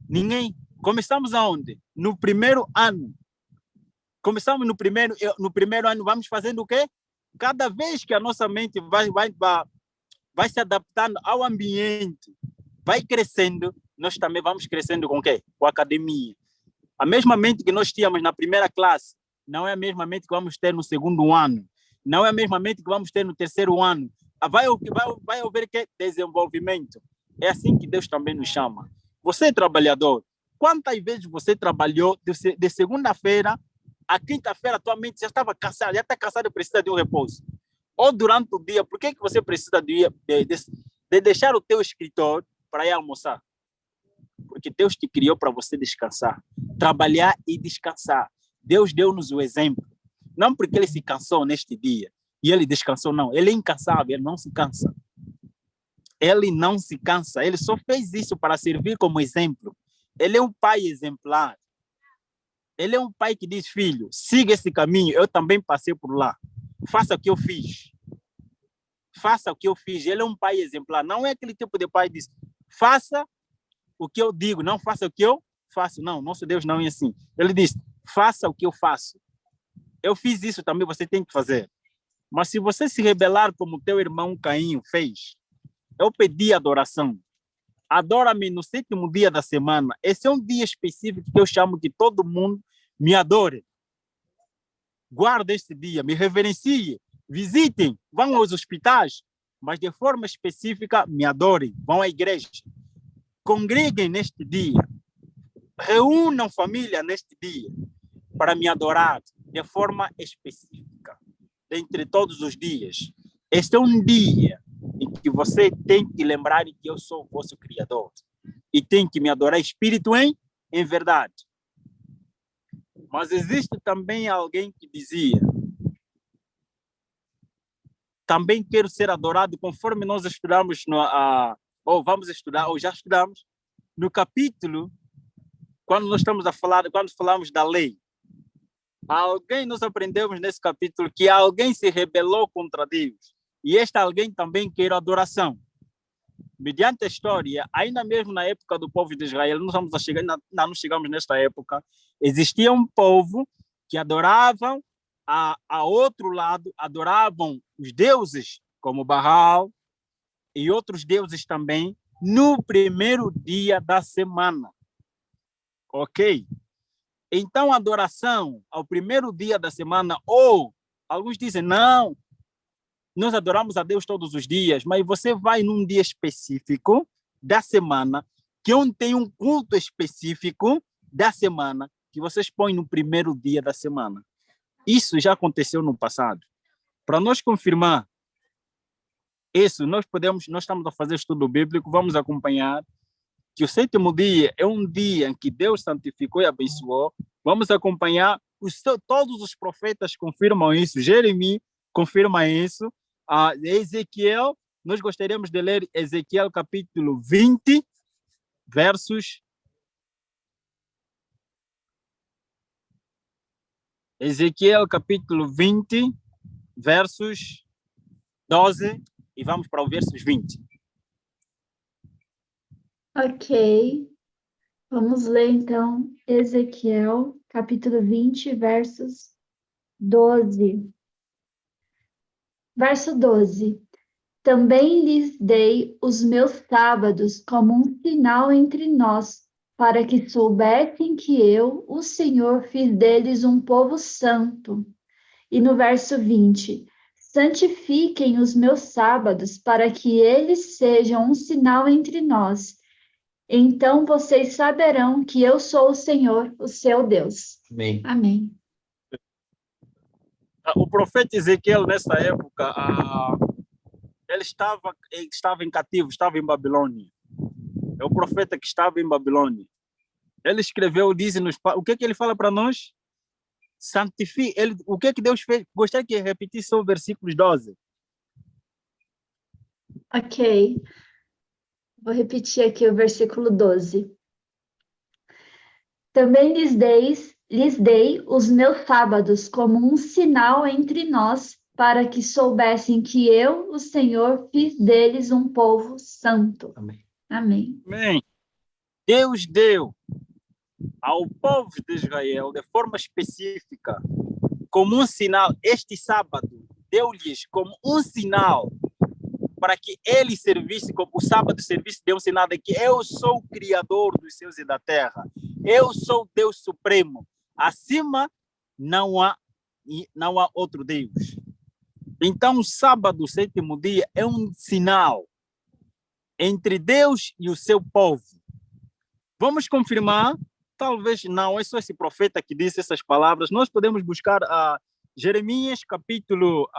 Ninguém. Começamos aonde? No 1º ano. Começamos no primeiro ano, vamos fazendo o quê? Cada vez que a nossa mente vai se adaptando ao ambiente, vai crescendo, nós também vamos crescendo com o quê? Com a academia. A mesma mente que nós tínhamos na 1ª classe, não é a mesma mente que vamos ter no 2º ano, não é a mesma mente que vamos ter no 3º ano. Vai haver que desenvolvimento. É assim que Deus também nos chama. Você é trabalhador. Quantas vezes você trabalhou de segunda-feira a quinta-feira, tua mente já estava cansada, já está cansada e precisa de um repouso? Ou durante o dia, por que você precisa de deixar o teu escritório para ir almoçar? Porque Deus te criou para você descansar, trabalhar e descansar. Deus deu-nos o exemplo. Não porque ele se cansou neste dia e ele descansou, não. Ele é incansável, ele não se cansa. Ele não se cansa, ele só fez isso para servir como exemplo. Ele é um pai exemplar. Ele é um pai que diz, filho, siga esse caminho, eu também passei por lá. Faça o que eu fiz. Faça o que eu fiz. Ele é um pai exemplar. Não é aquele tipo de pai que diz, faça o que eu digo, não faça o que eu faço. Não, nosso Deus não é assim. Ele diz, faça o que eu faço. Eu fiz isso também, você tem que fazer. Mas se você se rebelar como teu irmão Caim fez, eu pedi adoração. Adora-me no 7º dia da semana. Esse é um dia específico que eu chamo que todo mundo me adore. Guarde este dia, me reverencie, visitem, vão aos hospitais, mas de forma específica me adorem, vão à igreja. Congreguem neste dia, reúnam família neste dia para me adorar de forma específica, dentre todos os dias. Este é um dia em que você tem que lembrar que eu sou o vosso Criador e tem que me adorar espírito em verdade. Mas existe também alguém que dizia, também quero ser adorado, conforme nós estudamos, ou vamos estudar, ou já estudamos, no capítulo, quando falamos da lei. Nós aprendemos nesse capítulo que alguém se rebelou contra Deus. E este alguém também quer adoração. Mediante a história, ainda mesmo na época do povo de Israel, ainda não chegamos nesta época, existia um povo que adoravam a outro lado, adoravam os deuses, como Baal, e outros deuses também, no 1º dia da semana. Ok? Então, a adoração ao 1º dia da semana, ou alguns dizem, não, nós adoramos a Deus todos os dias, mas você vai num dia específico da semana, que onde tem um culto específico da semana, que vocês põem no 1º dia da semana. Isso já aconteceu no passado. Para nós confirmar isso, nós estamos a fazer estudo bíblico, vamos acompanhar que o 7º dia é um dia em que Deus santificou e abençoou. Vamos acompanhar, todos os profetas confirmam isso, Jeremias confirma isso, Ezequiel, nós gostaríamos de ler Ezequiel capítulo 20, versos Ezequiel capítulo 20, versos 12, e vamos para o versos 20. Ok. Vamos ler então Ezequiel, capítulo 20, versos 12. Verso 12. Também lhes dei os meus sábados como um sinal entre nós, para que soubessem que eu, o Senhor, fiz deles um povo santo. E no verso 20, santifiquem os meus sábados, para que eles sejam um sinal entre nós. Então vocês saberão que eu sou o Senhor, o seu Deus. Amém. Amém. O profeta Ezequiel, nessa época, ele estava em cativo, estava em Babilônia. É o profeta que estava em Babilônia. Ele escreveu, diz-nos, o que ele fala para nós? Santifique. O que Deus fez? Gostaria que repetisse o versículo 12. Ok. Vou repetir aqui o versículo 12. Também lhes dei os meus sábados como um sinal entre nós, para que soubessem que eu, o Senhor, fiz deles um povo santo. Amém. Amém. Amém. Deus deu ao povo de Israel, de forma específica, como um sinal, este sábado, deu-lhes como um sinal para que ele servisse, como o sábado servisse, deu um sinal de que eu sou o Criador dos céus e da terra. Eu sou Deus Supremo. Acima não há outro Deus. Então, o sábado, o sétimo dia, é um sinal entre Deus e o seu povo. Vamos confirmar? Talvez não, é só esse profeta que disse essas palavras. Nós podemos buscar Jeremias, capítulo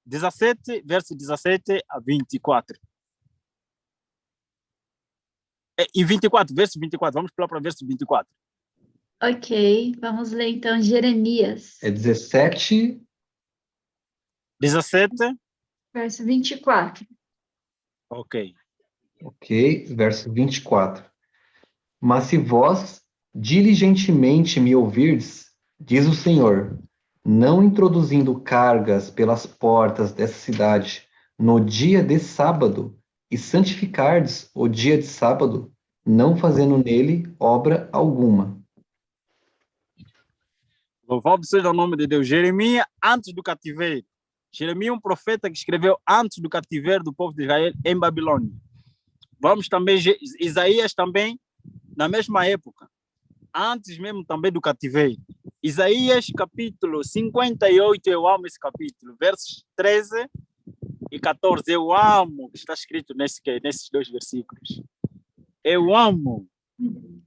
17, verso 17 a 24. E 24, verso 24. Vamos pular para o verso 24. Ok, vamos ler então Jeremias. É 17. 17. Verso 24. Ok. Ok, verso 24. Mas se vós diligentemente me ouvirdes, diz o Senhor, não introduzindo cargas pelas portas dessa cidade no dia de sábado, e santificardes o dia de sábado, não fazendo nele obra alguma. Louvado seja o nome de Deus. Jeremias, antes do cativeiro. Jeremias é um profeta que escreveu antes do cativeiro do povo de Israel em Babilônia. Vamos também, Isaías também, na mesma época, antes mesmo também do cativeiro. Isaías, capítulo 58, eu amo esse capítulo, versos 13 e 14. Eu amo o que está escrito nesses dois versículos. Eu amo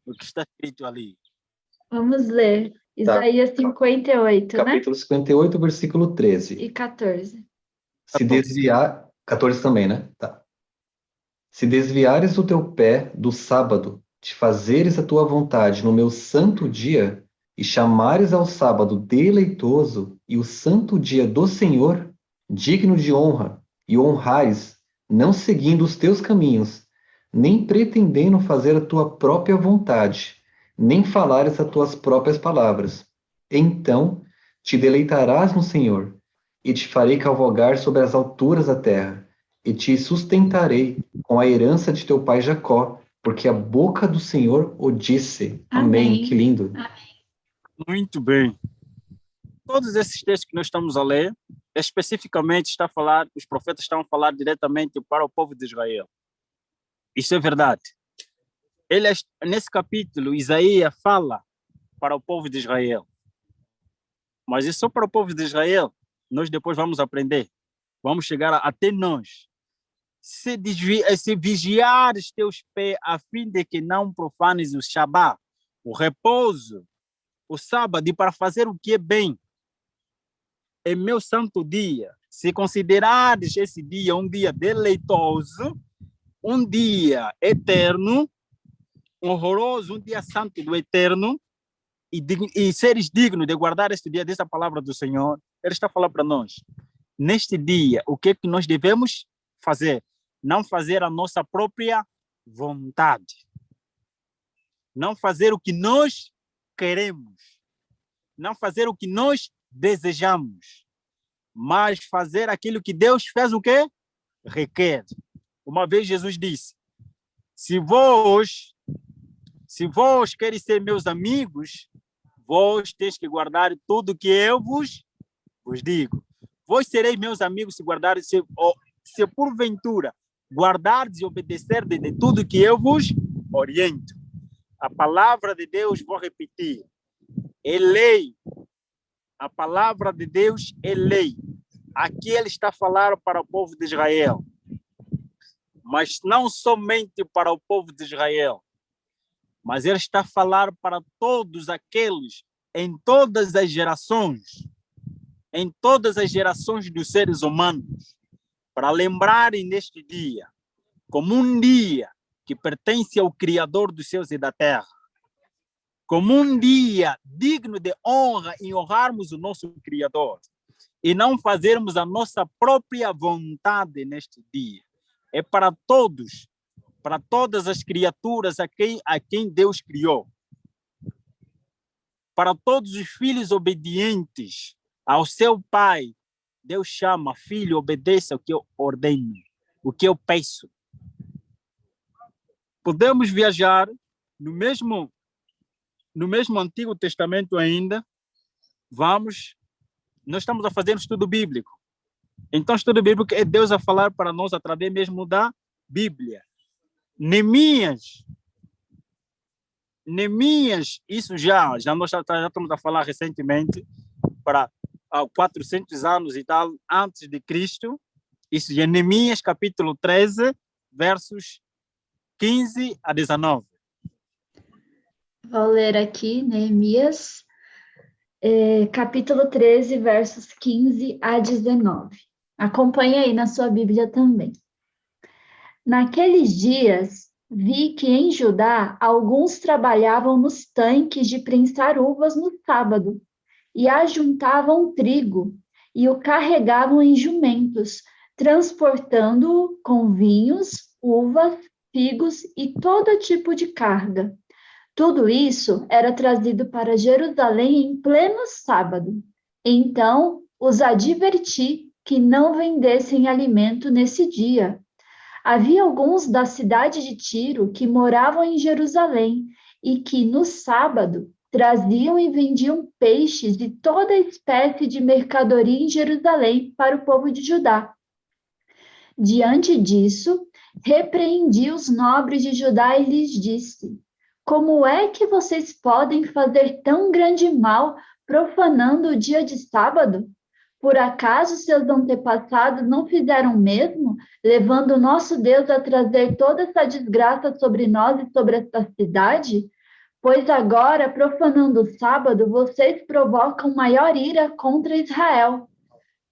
o que está escrito ali. Vamos ler Isaías 58, né? Capítulo 58, versículo 13. E 14. Se desviar... 14 também, né? Tá. Se desviares o teu pé do sábado, de fazeres a tua vontade no meu santo dia, e chamares ao sábado deleitoso e o santo dia do Senhor, digno de honra, e honrares, não seguindo os teus caminhos, nem pretendendo fazer a tua própria vontade, nem falares as tuas próprias palavras. Então te deleitarás no Senhor, e te farei cavalgar sobre as alturas da terra, e te sustentarei com a herança de teu pai Jacó, porque a boca do Senhor o disse. Amém. Amém. Que lindo. Muito bem. Todos esses textos que nós estamos a ler, especificamente está a falar, os profetas estão a falar diretamente para o povo de Israel. Isso é verdade. Nesse capítulo, Isaías fala para o povo de Israel. Mas é só para o povo de Israel. Nós depois vamos aprender. Vamos chegar até nós. Se vigiares teus pés, a fim de que não profanes o Shabá, o repouso, o sábado, e para fazer o que é bem, é meu santo dia. Se considerares esse dia um dia deleitoso, um dia eterno, horroroso, um dia santo do eterno, e seres dignos de guardar este dia dessa palavra do Senhor, Ele está falando para nós. Neste dia, o que é que nós devemos fazer? Não fazer a nossa própria vontade. Não fazer o que nós queremos. não fazer o que nós desejamos, mas fazer aquilo que Deus fez o quê? Requer. Uma vez Jesus disse, se vós quereis ser meus amigos, vós tens que guardar tudo o que eu vos digo. Vós sereis meus amigos se guardarem, se porventura guardardes e obedecerdes de tudo que eu vos oriento. A palavra de Deus, vou repetir, é lei. A palavra de Deus é lei. Aqui ele está falando para o povo de Israel, mas não somente para o povo de Israel, mas ele está a falar para todos aqueles, em todas as gerações dos seres humanos, para lembrarem neste dia, como um dia que pertence ao Criador dos céus e da terra, como um dia digno de honra e honrarmos o nosso Criador, e não fazermos a nossa própria vontade neste dia. É para todos, para todas as criaturas a quem Deus criou, para todos os filhos obedientes ao seu Pai. Deus chama, filho, obedeça o que eu ordeno, o que eu peço. Podemos viajar no mesmo Antigo Testamento ainda. Nós estamos a fazer um estudo bíblico. Então, estudo bíblico é Deus a falar para nós através mesmo da Bíblia. Neemias, isso nós já estamos a falar recentemente, para 400 anos e tal, antes de Cristo. Isso é Neemias, capítulo 13, versos 15 a 19. Vou ler aqui, Neemias, capítulo 13, versos 15 a 19. Acompanhe aí na sua Bíblia também. Naqueles dias, vi que em Judá alguns trabalhavam nos tanques de prensar uvas no sábado, e ajuntavam trigo, e o carregavam em jumentos, transportando-o com vinhos, uvas, figos e todo tipo de carga. Tudo isso era trazido para Jerusalém em pleno sábado. Então os adverti que não vendessem alimento nesse dia. Havia alguns da cidade de Tiro que moravam em Jerusalém e que, no sábado, traziam e vendiam peixes e toda espécie de mercadoria em Jerusalém para o povo de Judá. Diante disso, repreendi os nobres de Judá e lhes disse: como é que vocês podem fazer tão grande mal profanando o dia de sábado? Por acaso seus antepassados não fizeram o mesmo, levando o nosso Deus a trazer toda essa desgraça sobre nós e sobre esta cidade? Pois agora, profanando o sábado, vocês provocam maior ira contra Israel.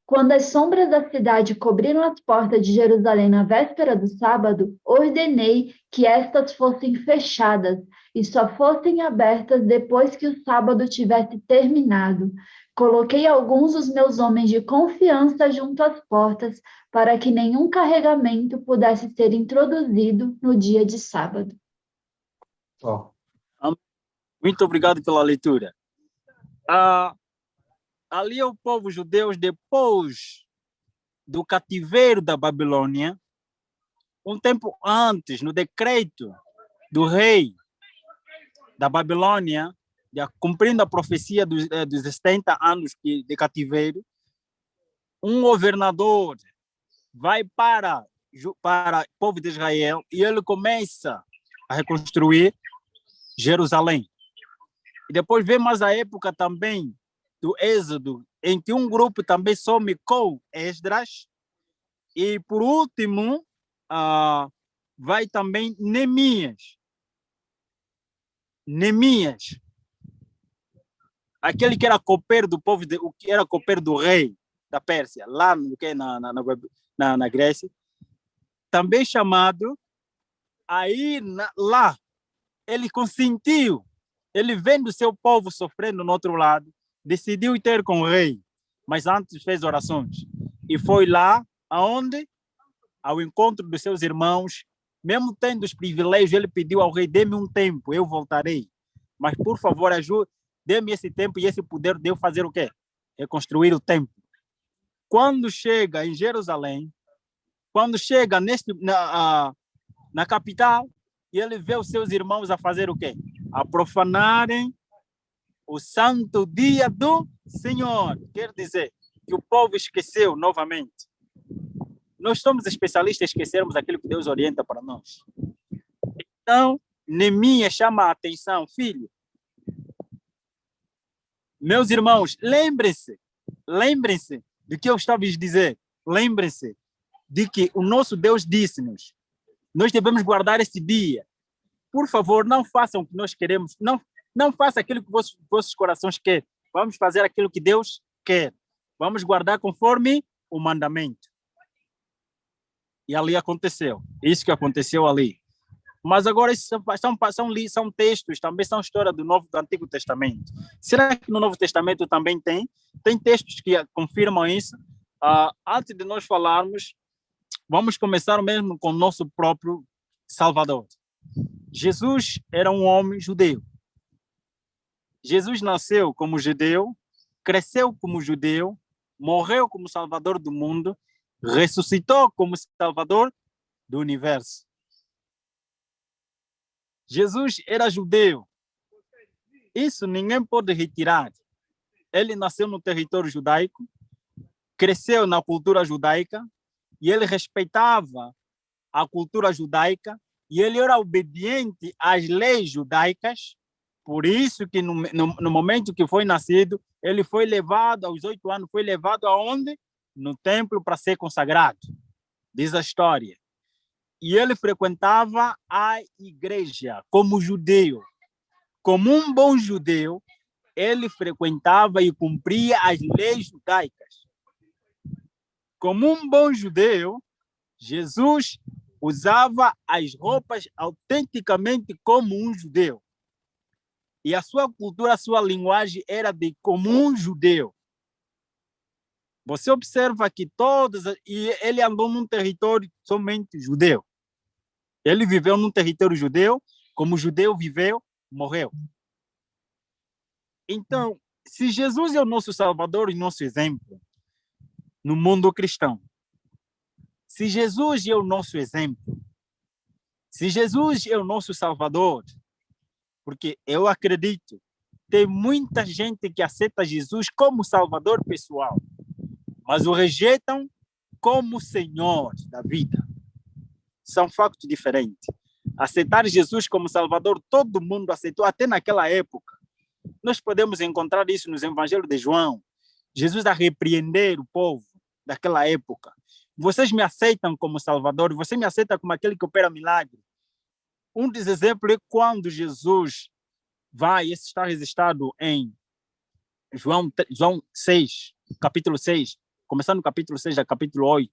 Quando as sombras da cidade cobriram as portas de Jerusalém na véspera do sábado, ordenei que estas fossem fechadas e só fossem abertas depois que o sábado tivesse terminado. Coloquei alguns dos meus homens de confiança junto às portas para que nenhum carregamento pudesse ser introduzido no dia de sábado. Ó, Muito obrigado pela leitura. Ali o povo judeu, depois do cativeiro da Babilônia, um tempo antes, no decreto do rei da Babilônia, cumprindo a profecia dos 70 anos de cativeiro, um governador vai para o povo de Israel e ele começa a reconstruir Jerusalém. E depois vem mais a época também do Êxodo, em que um grupo também some com Esdras. E, por último, vai também Neemias. Aquele que era copeiro do povo, o que era copeiro do rei da Pérsia, lá na Grécia, também chamado a ir lá. Ele consentiu, ele vendo o seu povo sofrendo no outro lado, decidiu ir ter com o rei, mas antes fez orações. E foi lá, aonde? Ao encontro dos seus irmãos, mesmo tendo os privilégios, ele pediu ao rei: dê-me um tempo, eu voltarei. Mas, por favor, dê-me esse tempo e esse poder de eu fazer o quê? Reconstruir o templo. Quando chega em Jerusalém, quando chega na capital, e ele vê os seus irmãos a fazer o quê? A profanarem o santo dia do Senhor. Quer dizer que o povo esqueceu novamente. Nós somos especialistas em esquecermos aquilo que Deus orienta para nós. Então, Neemias chama a atenção, filho. Meus irmãos, lembrem-se do que eu estava a dizer. Lembrem-se de que o nosso Deus disse-nos, nós devemos guardar esse dia. Por favor, não façam o que nós queremos. Não façam aquilo que vossos corações querem. Vamos fazer aquilo que Deus quer. Vamos guardar conforme o mandamento. E ali aconteceu. Isso que aconteceu ali. Mas agora isso são textos, também são história do Antigo Testamento. Será que no Novo Testamento também tem? Tem textos que confirmam isso? Antes de nós falarmos, vamos começar mesmo com o nosso próprio Salvador. Jesus era um homem judeu. Jesus nasceu como judeu, cresceu como judeu, morreu como Salvador do mundo, ressuscitou como Salvador do universo. Jesus era judeu. Isso ninguém pode retirar. Ele nasceu no território judaico, cresceu na cultura judaica, e ele respeitava a cultura judaica, e ele era obediente às leis judaicas. Por isso que no momento que foi nascido, ele foi levado, aos 8 anos, foi levado aonde? No templo para ser consagrado. Diz a história. E ele frequentava a igreja como judeu. Como um bom judeu, ele frequentava e cumpria as leis judaicas. Como um bom judeu, Jesus usava as roupas autenticamente como um judeu. E a sua cultura, a sua linguagem era de como um judeu. Você observa que e ele andou num território somente judeu. Ele viveu num território judeu, como judeu viveu, morreu. Então, se Jesus é o nosso Salvador e nosso exemplo no mundo cristão, se Jesus é o nosso exemplo, se Jesus é o nosso Salvador, porque eu acredito, tem muita gente que aceita Jesus como Salvador pessoal, mas o rejeitam como Senhor da vida. São factos diferentes. Aceitar Jesus como Salvador, todo mundo aceitou, até naquela época. Nós podemos encontrar isso nos Evangelhos de João. Jesus a repreender o povo daquela época. Vocês me aceitam como Salvador, você me aceita como aquele que opera milagre. Um dos exemplos é quando Jesus vai, esse está registrado em João 6, capítulo 6, começando no capítulo 6 a capítulo 8,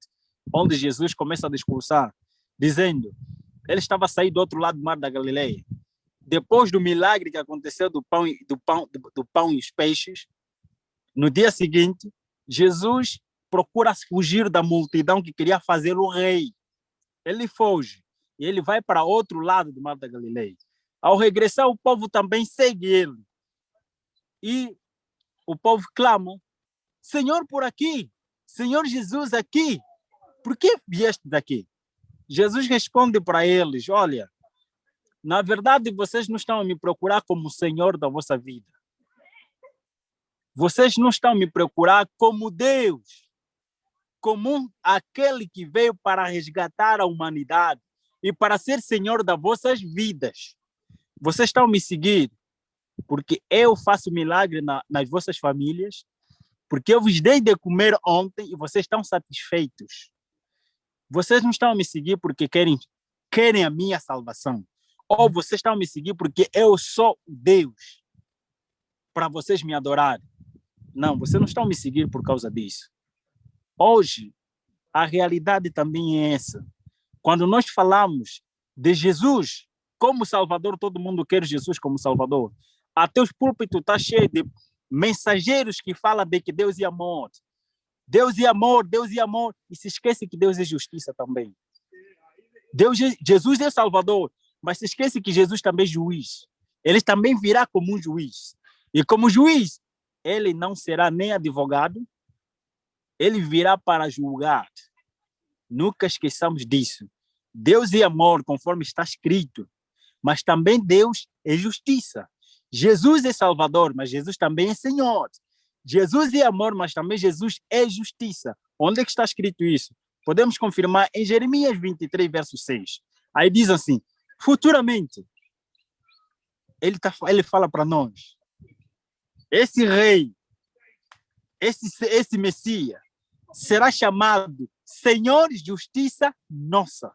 onde Jesus começa a discursar, dizendo, ele estava a sair do outro lado do mar da Galileia. Depois do milagre que aconteceu do pão e os peixes, no dia seguinte, Jesus procura fugir da multidão que queria fazê-lo rei. Ele foge e ele vai para outro lado do mar da Galileia. Ao regressar, o povo também segue ele. E o povo clama, Senhor, por aqui, Senhor Jesus, aqui, por que vieste daqui? Jesus responde para eles, olha, na verdade vocês não estão a me procurar como Senhor da vossa vida. Vocês não estão a me procurar como Deus, como aquele que veio para resgatar a humanidade e para ser Senhor das vossas vidas. Vocês estão a me seguir porque eu faço milagre nas vossas famílias, porque eu vos dei de comer ontem e vocês estão satisfeitos. Vocês não estão a me seguir porque querem a minha salvação. Ou vocês estão a me seguir porque eu sou Deus para vocês me adorarem. Não, vocês não estão a me seguir por causa disso. Hoje, a realidade também é essa. Quando nós falamos de Jesus como Salvador, todo mundo quer Jesus como Salvador. Até os púlpitos estão cheios de mensageiros que falam de que Deus é amor. Deus é amor, Deus é amor. E se esquece que Deus é justiça também. Jesus é Salvador, mas se esquece que Jesus também é juiz. Ele também virá como um juiz. E como juiz, ele não será nem advogado, ele virá para julgar. Nunca esqueçamos disso. Deus é amor, conforme está escrito, mas também Deus é justiça. Jesus é Salvador, mas Jesus também é Senhor. Jesus é amor, mas também Jesus é justiça. Onde é que está escrito isso? Podemos confirmar em Jeremias 23, verso 6. Aí diz assim, futuramente, ele fala para nós, esse rei, esse Messias, será chamado Senhor Justiça Nossa.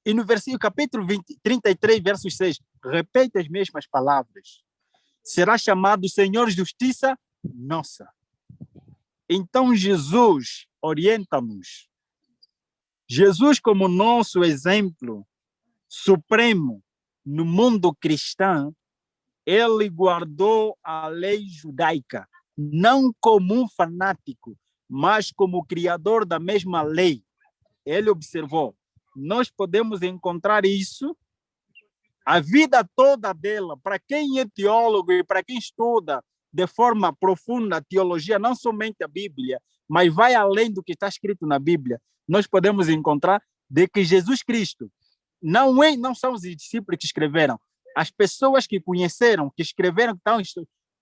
E no versículo capítulo 33, verso 6, repete as mesmas palavras. Será chamado Senhor Justiça Nossa. Então Jesus orienta-nos. Jesus, como nosso exemplo supremo no mundo cristão, ele guardou a lei judaica, não como um fanático, mas como criador da mesma lei. Ele observou. Nós podemos encontrar isso a vida toda dela. Para quem é teólogo e para quem estuda de forma profunda a teologia, não somente a Bíblia, mas vai além do que está escrito na Bíblia, nós podemos encontrar de que Jesus Cristo não são os discípulos que escreveram, as pessoas que conheceram, que escreveram,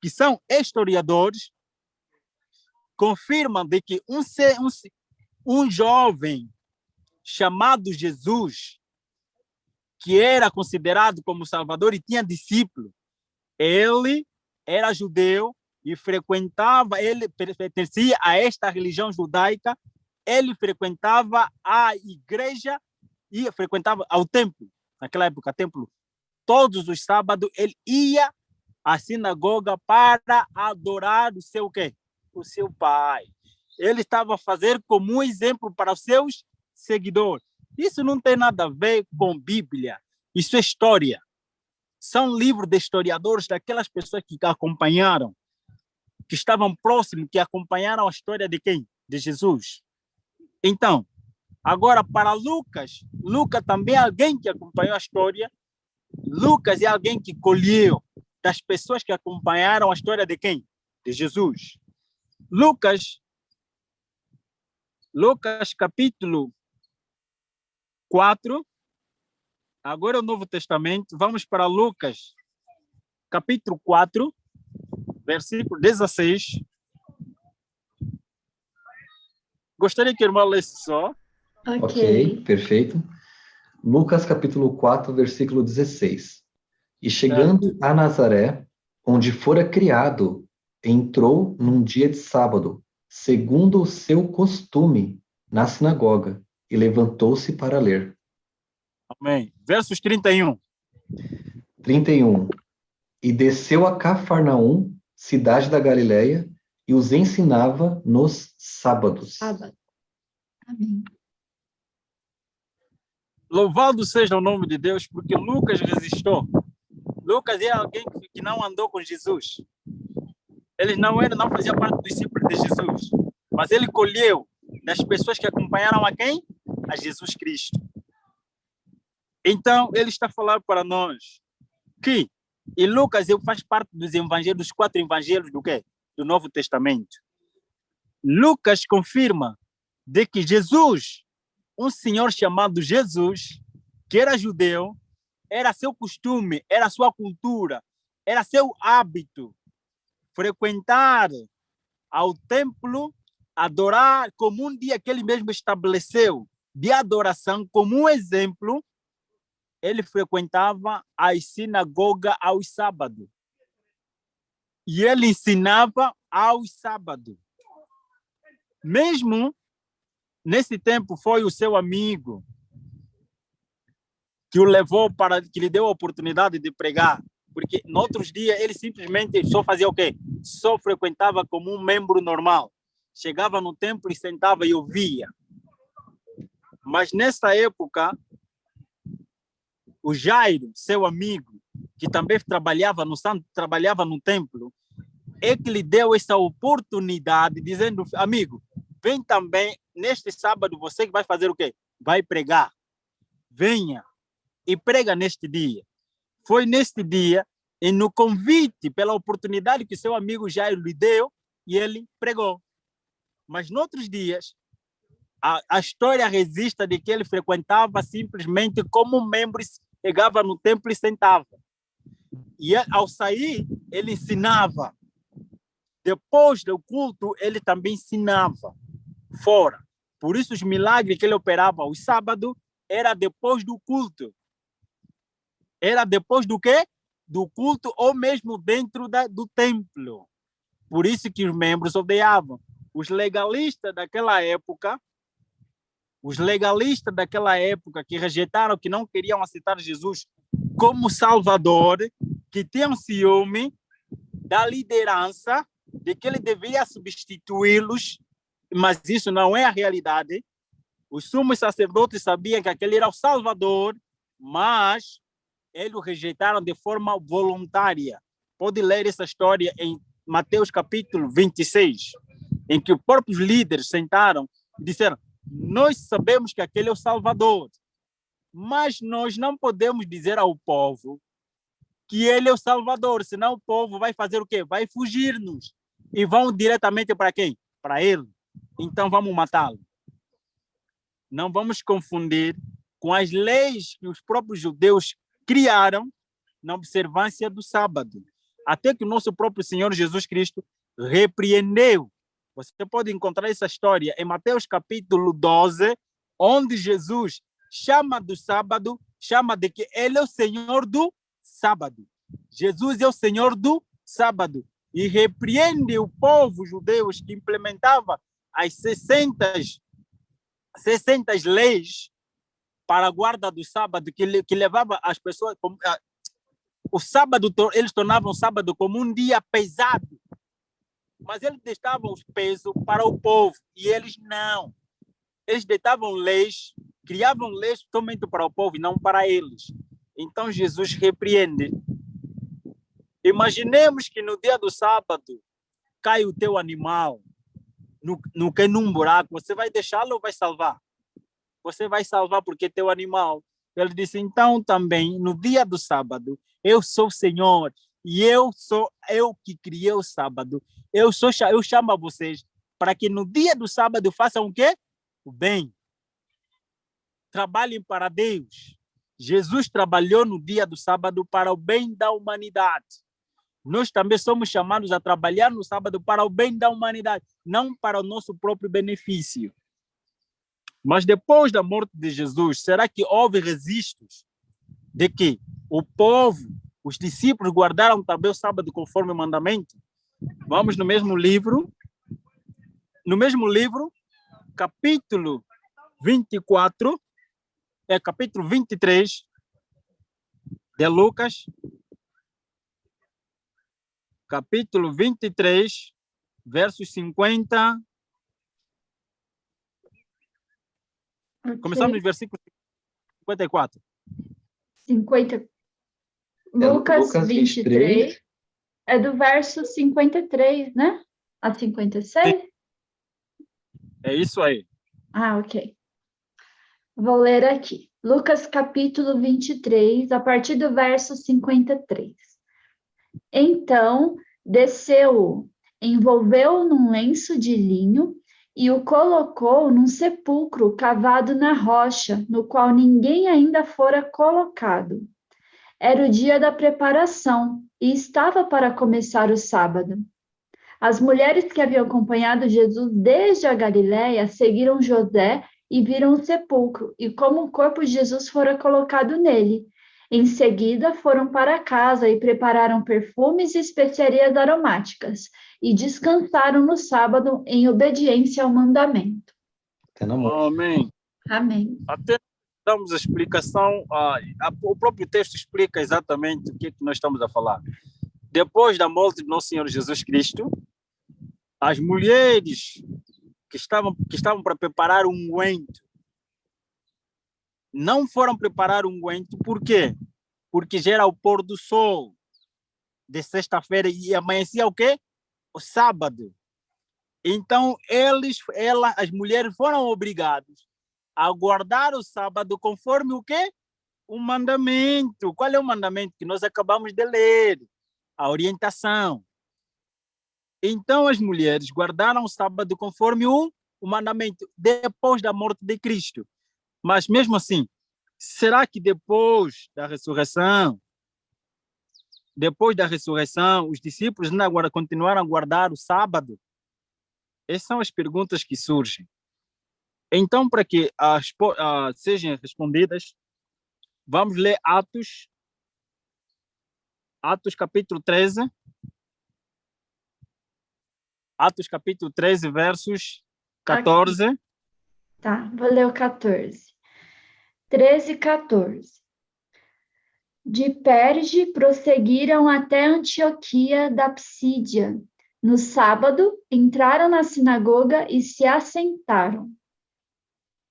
que são historiadores, confirmam de que um jovem chamado Jesus, que era considerado como Salvador e tinha discípulo, ele era judeu e ele pertencia a esta religião judaica, ele frequentava a igreja e frequentava ao templo, naquela época, templo, todos os sábados ele ia à sinagoga para adorar o seu quê? O seu pai. Ele estava a fazer como um exemplo para os seus seguidores. Isso não tem nada a ver com Bíblia. Isso é história. São livros de historiadores, daquelas pessoas que acompanharam, que estavam próximos, que acompanharam a história de quem? De Jesus. Então, agora para Lucas também é alguém que acompanhou a história. Lucas é alguém que colheu das pessoas que acompanharam a história de quem? De Jesus. Lucas capítulo 4, agora é o Novo Testamento, vamos para Lucas, capítulo 4, versículo 16. Gostaria que o irmão lesse só. Ok, perfeito. Lucas, capítulo 4, versículo 16. E chegando a Nazaré, onde fora criado, entrou num dia de sábado, segundo o seu costume, na sinagoga, e levantou-se para ler. Amém. Versos 31. 31. E desceu a Cafarnaum, cidade da Galileia, e os ensinava nos sábados. Sábado. Amém. Louvado seja o nome de Deus, porque Lucas resistiu. Lucas é alguém que não andou com Jesus. Ele não fazia parte do discípulo de Jesus, mas ele colheu das pessoas que acompanharam a quem? A Jesus Cristo. Então, ele está falando para nós que, e Lucas faz parte dos evangelhos, dos 4 evangelhos do quê? Do Novo Testamento. Lucas confirma de que Jesus, um senhor chamado Jesus, que era judeu, era seu costume, era sua cultura, era seu hábito frequentar ao templo, adorar como um dia que ele mesmo estabeleceu de adoração, como um exemplo, ele frequentava as sinagogas aos sábados. E ele ensinava aos sábados. Mesmo nesse tempo foi o seu amigo que o levou que lhe deu a oportunidade de pregar, porque nos outros dias ele simplesmente só fazia o quê? Só frequentava como um membro normal. Chegava no templo e sentava e ouvia. Mas nessa época, o Jairo, seu amigo, que também trabalhava no templo, é que lhe deu essa oportunidade, dizendo, amigo, vem também, neste sábado, você que vai fazer o quê? Vai pregar. Venha e prega neste dia. Foi neste dia E no convite, pela oportunidade que seu amigo Jairo lhe deu, e ele pregou. Mas, noutros dias, a história registra de que ele frequentava simplesmente como membro, chegava no templo e sentava. E ao sair, ele ensinava. Depois do culto, ele também ensinava fora. Por isso, os milagres que ele operava aos sábados era depois do culto. Era depois do quê? Do culto ou mesmo dentro do templo. Por isso que os membros odiavam. Os legalistas daquela época que rejeitaram, que não queriam aceitar Jesus como Salvador, que tinham ciúme da liderança, de que ele deveria substituí-los, mas isso não é a realidade. Os sumos sacerdotes sabiam que aquele era o Salvador, mas eles o rejeitaram de forma voluntária. Pode ler essa história em Mateus capítulo 26, em que os próprios líderes sentaram e disseram: nós sabemos que aquele é o Salvador, mas nós não podemos dizer ao povo que ele é o Salvador, senão o povo vai fazer o quê? Vai fugir-nos. E vão diretamente para quem? Para ele. Então vamos matá-lo. Não vamos confundir com as leis que os próprios judeus criaram na observância do sábado. Até que o nosso próprio Senhor Jesus Cristo repreendeu. Você pode encontrar essa história em Mateus capítulo 12, onde Jesus chama do sábado, chama de que ele é o Senhor do sábado. Jesus é o Senhor do sábado. E repreende o povo judeu que implementava as 60 leis para a guarda do sábado, que levava as pessoas... O sábado, eles tornavam o sábado como um dia pesado. Mas eles deixavam os pesos para o povo, e eles não. Eles deitavam leis, criavam leis somente para o povo e não para eles. Então Jesus repreende. Imaginemos que no dia do sábado cai o teu animal num buraco. Você vai deixá-lo ou vai salvar? Você vai salvar porque é teu animal. Ele disse: então também no dia do sábado eu sou o Senhor e eu que criei o sábado. Eu chamo a vocês para que no dia do sábado façam o quê? O bem. Trabalhem para Deus. Jesus trabalhou no dia do sábado para o bem da humanidade. Nós também somos chamados a trabalhar no sábado para o bem da humanidade, não para o nosso próprio benefício. Mas depois da morte de Jesus, será que houve registros de que o povo, os discípulos, guardaram também o sábado conforme o mandamento? Vamos no mesmo livro, capítulo 24, capítulo 23 de Lucas, capítulo 23, versos 50. Okay. Começamos no versículo 54. 50. Lucas 23 é do verso 53, né? A 56? É isso aí. Ah, ok. Vou ler aqui. Lucas capítulo 23, a partir do verso 53. Então, desceu-o, envolveu-o num lenço de linho e o colocou num sepulcro cavado na rocha, no qual ninguém ainda fora colocado. Era o dia da preparação e estava para começar o sábado. As mulheres que haviam acompanhado Jesus desde a Galiléia seguiram José e viram o sepulcro e como o corpo de Jesus fora colocado nele. Em seguida, foram para casa e prepararam perfumes e especiarias aromáticas e descansaram no sábado em obediência ao mandamento. Amém. Amém. Até damos a explicação, o próprio texto explica exatamente o que nós estamos a falar. Depois da morte do nosso Senhor Jesus Cristo, as mulheres que estavam para preparar um unguento não foram preparar um unguento. Por quê? Porque já era o pôr do sol de sexta-feira e amanhecia o quê? O sábado. Então, as mulheres foram obrigadas a guardar o sábado conforme o quê? o mandamento. Qual é o mandamento que nós acabamos de ler? A orientação. Então as mulheres guardaram o sábado conforme o mandamento, depois da morte de Cristo. Mas mesmo assim, será que depois da ressurreição, os discípulos ainda agora continuaram a guardar o sábado? Essas são as perguntas que surgem. Então, para que sejam respondidas, vamos ler Atos capítulo 13. Atos capítulo 13, versos 14. Aqui. Tá, vou ler o 14. 13, 14. De Perge prosseguiram até Antioquia da Psídia. No sábado, entraram na sinagoga e se assentaram.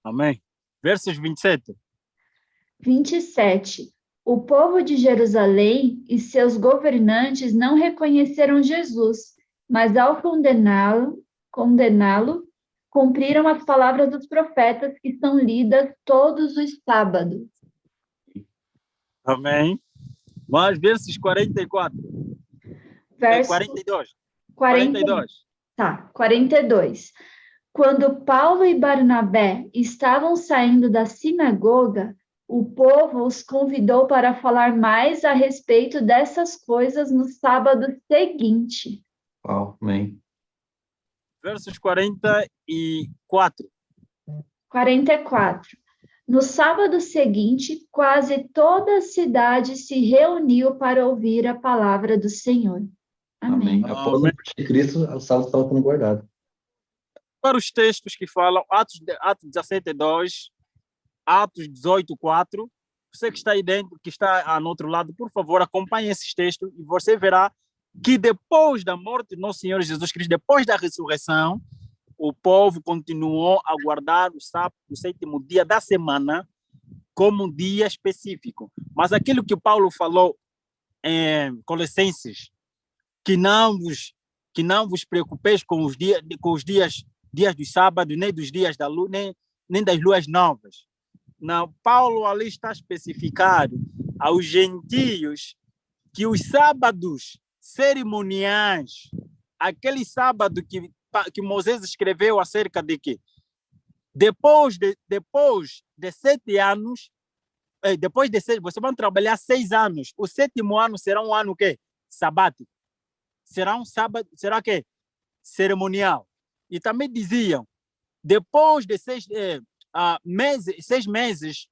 Amém. Versos 27. 27. O povo de Jerusalém e seus governantes não reconheceram Jesus, mas ao condená-lo, cumpriram as palavras dos profetas que são lidas todos os sábados. Amém. Mas versos 44. Verso 42. 42. Tá, 42. Quando Paulo e Barnabé estavam saindo da sinagoga, o povo os convidou para falar mais a respeito dessas coisas no sábado seguinte. Amém. Versos 44. 44. No sábado seguinte, quase toda a cidade se reuniu para ouvir a palavra do Senhor. Amém. Após a morte de Cristo, o sábado estava sendo guardado. Para os textos que falam, Atos 17, 2, Atos 18, 4, você que está aí dentro, que está no outro lado, por favor, acompanhe esses textos e você verá que depois da morte do nosso Senhor Jesus Cristo, depois da ressurreição, o povo continuou a guardar o sábado, o sétimo dia da semana, como um dia específico. Mas aquilo que Paulo falou em Colossenses, que não vos preocupeis com os dias do sábado, nem dos dias da lua, nem das luas novas. Não, Paulo ali está especificado aos gentios que os sábados cerimoniais, aquele sábado que Moisés escreveu acerca de que depois de 7 anos, vocês vão trabalhar 6 anos. O 7º ano será um ano que sabático. Será um sábado, será que cerimonial. E também diziam, depois de 6 meses,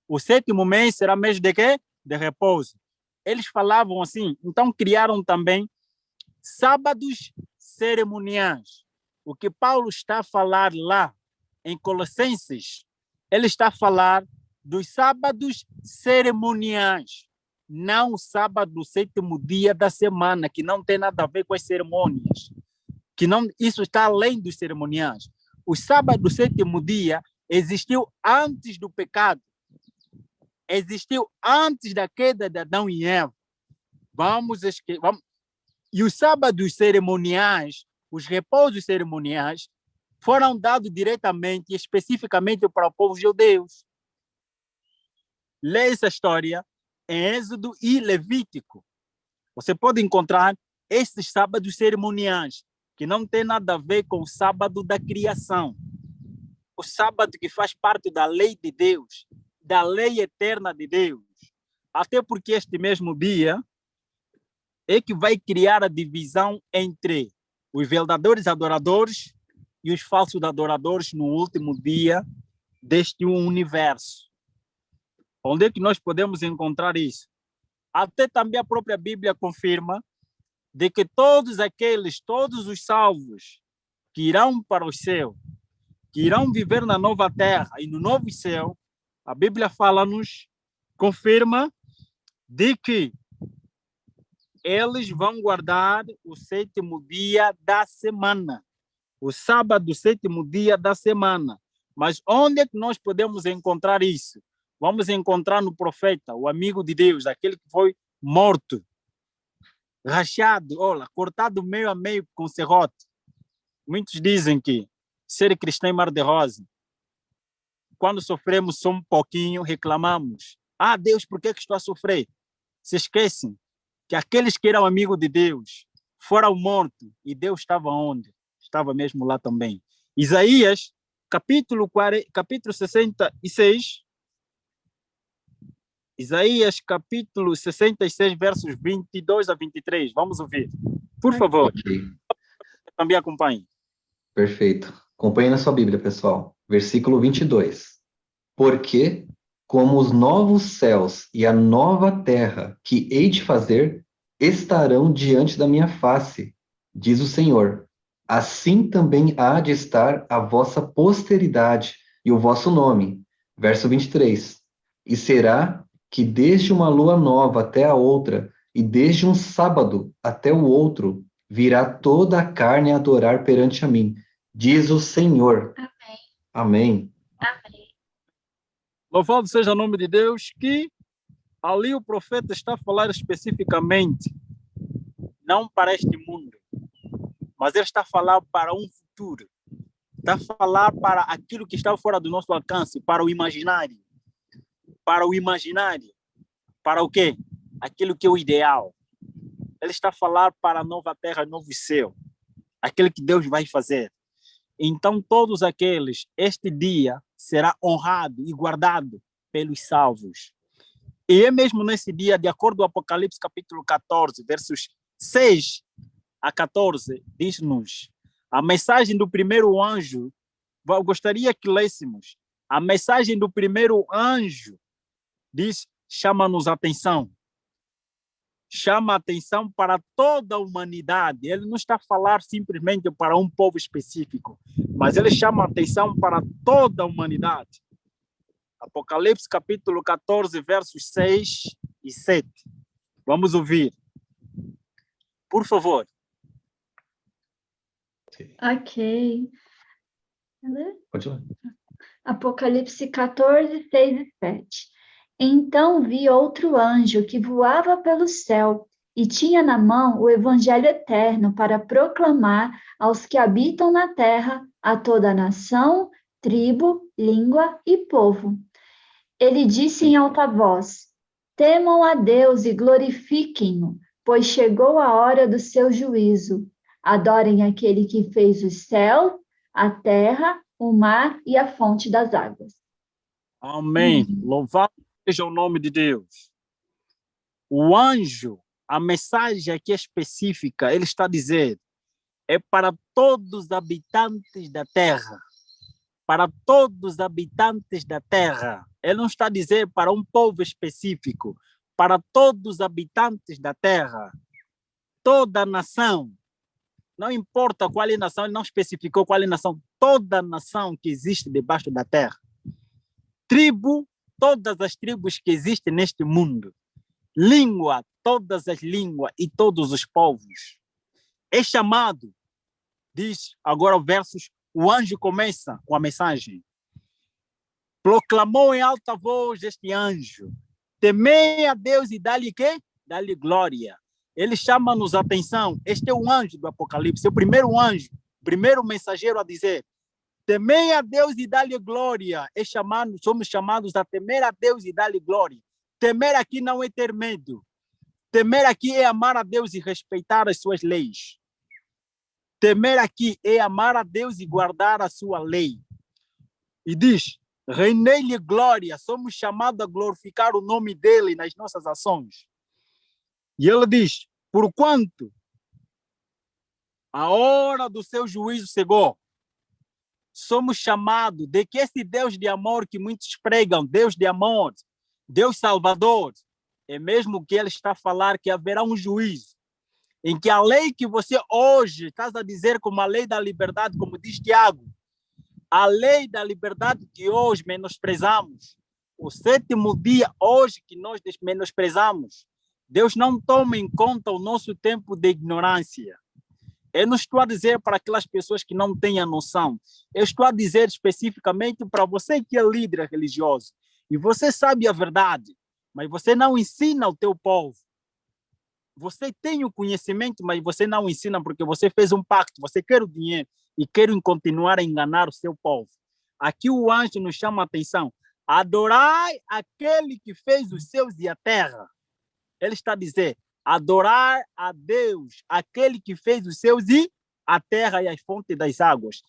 o 7º mês será mês de quê? De repouso. Eles falavam assim, então criaram também sábados cerimoniais. O que Paulo está a falar lá em Colossenses, ele está a falar dos sábados cerimoniais, não o sábado do 7º dia da semana, que não tem nada a ver com as cerimônias, isso está além dos cerimoniais. O sábado do 7º dia existiu antes do pecado, existiu antes da queda de Adão e Eva. E os sábados cerimoniais, os repousos cerimoniais, foram dados diretamente e especificamente para o povo judeu. Leia essa história em Êxodo e Levítico. Você pode encontrar esses sábados cerimoniais, que não tem nada a ver com o sábado da criação. O sábado que faz parte da lei de Deus, da lei eterna de Deus. Até porque este mesmo dia é que vai criar a divisão entre os verdadeiros adoradores e os falsos adoradores no último dia deste universo. Onde é que nós podemos encontrar isso? Até também a própria Bíblia confirma de que todos os salvos que irão para o céu, que irão viver na nova terra e no novo céu, a Bíblia fala-nos, confirma de que eles vão guardar o 7º dia da semana, o sábado, o 7º dia da semana. Mas onde é que nós podemos encontrar isso? Vamos encontrar no profeta, o amigo de Deus, aquele que foi morto, rachado, cortado meio a meio com serrote. Muitos dizem que ser cristão é mar de rosa. Quando sofremos só um pouquinho, reclamamos. Ah, Deus, por que estou a sofrer? Se esquecem que aqueles que eram amigos de Deus foram mortos e Deus estava onde? Estava mesmo lá também. Isaías, capítulo 66, Isaías, capítulo 66, versos 22 a 23. Vamos ouvir. Por favor, Ok, também acompanhe. perfeito. Acompanhe na sua Bíblia, pessoal. Versículo 22. Porque, como os novos céus e a nova terra que hei de fazer estarão diante da minha face, diz o Senhor, assim também há de estar a vossa posteridade e o vosso nome. Verso 23. E será que desde uma lua nova até a outra, e desde um sábado até o outro, virá toda a carne a adorar perante a mim, diz o Senhor. Amém. Louvado seja o nome de Deus, que ali o profeta está a falar especificamente, não para este mundo, mas ele está a falar para um futuro. Está a falar para aquilo que está fora do nosso alcance, para o imaginário. Para o imaginário. Para o quê? Aquilo que é o ideal. Ele está a falar para a nova terra, novo céu. Aquilo que Deus vai fazer. Então, todos aqueles, este dia será honrado e guardado pelos salvos. E é mesmo nesse dia, de acordo com o Apocalipse capítulo 14, versos 6 a 14, diz-nos a mensagem do primeiro anjo. Eu gostaria que lêssemos. A mensagem do primeiro anjo diz, chama-nos a atenção. Chama a atenção para toda a humanidade. Ele não está a falar simplesmente para um povo específico, mas ele chama a atenção para toda a humanidade. Apocalipse capítulo 14, versos 6 e 7. Vamos ouvir. Por favor. Ok. Pode ir. Apocalipse 14, 6 e 7. Então vi outro anjo que voava pelo céu e tinha na mão o evangelho eterno para proclamar aos que habitam na terra, a toda nação, tribo, língua e povo. Ele disse em alta voz: temam a Deus e glorifiquem-no, pois chegou a hora do seu juízo. Adorem aquele que fez o céu, a terra, o mar e a fonte das águas. Amém. Louvado seja o nome de Deus. O anjo, a mensagem aqui específica, ele está dizendo, é para todos os habitantes da terra. Para todos os habitantes da terra. Ele não está a dizer para um povo específico. Para todos os habitantes da terra. Toda a nação. Não importa qual é a nação, ele não especificou qual é a nação. Toda a nação que existe debaixo da terra. Tribo, todas as tribos que existem neste mundo. Língua, todas as línguas e todos os povos. É chamado, diz agora o versos, o anjo começa com a mensagem. Proclamou em alta voz este anjo. Temei a Deus e dá-lhe quê? Dá-lhe glória. Ele chama-nos a atenção. Este é o anjo do Apocalipse, é o primeiro anjo, primeiro mensageiro a dizer, temei a Deus e dá-lhe glória. Somos chamados a temer a Deus e dar-lhe glória. Temer aqui não é ter medo. Temer aqui é amar a Deus e respeitar as suas leis. Temer aqui é amar a Deus e guardar a sua lei. E diz, reinei-lhe glória. Somos chamados a glorificar o nome dele nas nossas ações. E ele diz, porquanto a hora do seu juízo chegou, somos chamados de que esse Deus de amor que muitos pregam, Deus de amor, Deus Salvador, é mesmo que ele está a falar que haverá um juízo, em que a lei que você hoje está a dizer como a lei da liberdade, como diz Tiago, a lei da liberdade que hoje menosprezamos, o sétimo dia hoje que nós menosprezamos, Deus não toma em conta o nosso tempo de ignorância. Eu não estou a dizer para aquelas pessoas que não têm a noção. Eu estou a dizer especificamente para você que é líder religioso. E você sabe a verdade, mas você não ensina ao teu povo. Você tem o conhecimento, mas você não ensina porque você fez um pacto, você quer o dinheiro e quer continuar a enganar o seu povo. Aqui o anjo nos chama a atenção. Adorai aquele que fez os céus e a terra. Ele está a dizer, adorar a Deus, aquele que fez os céus e a terra e as fontes das águas.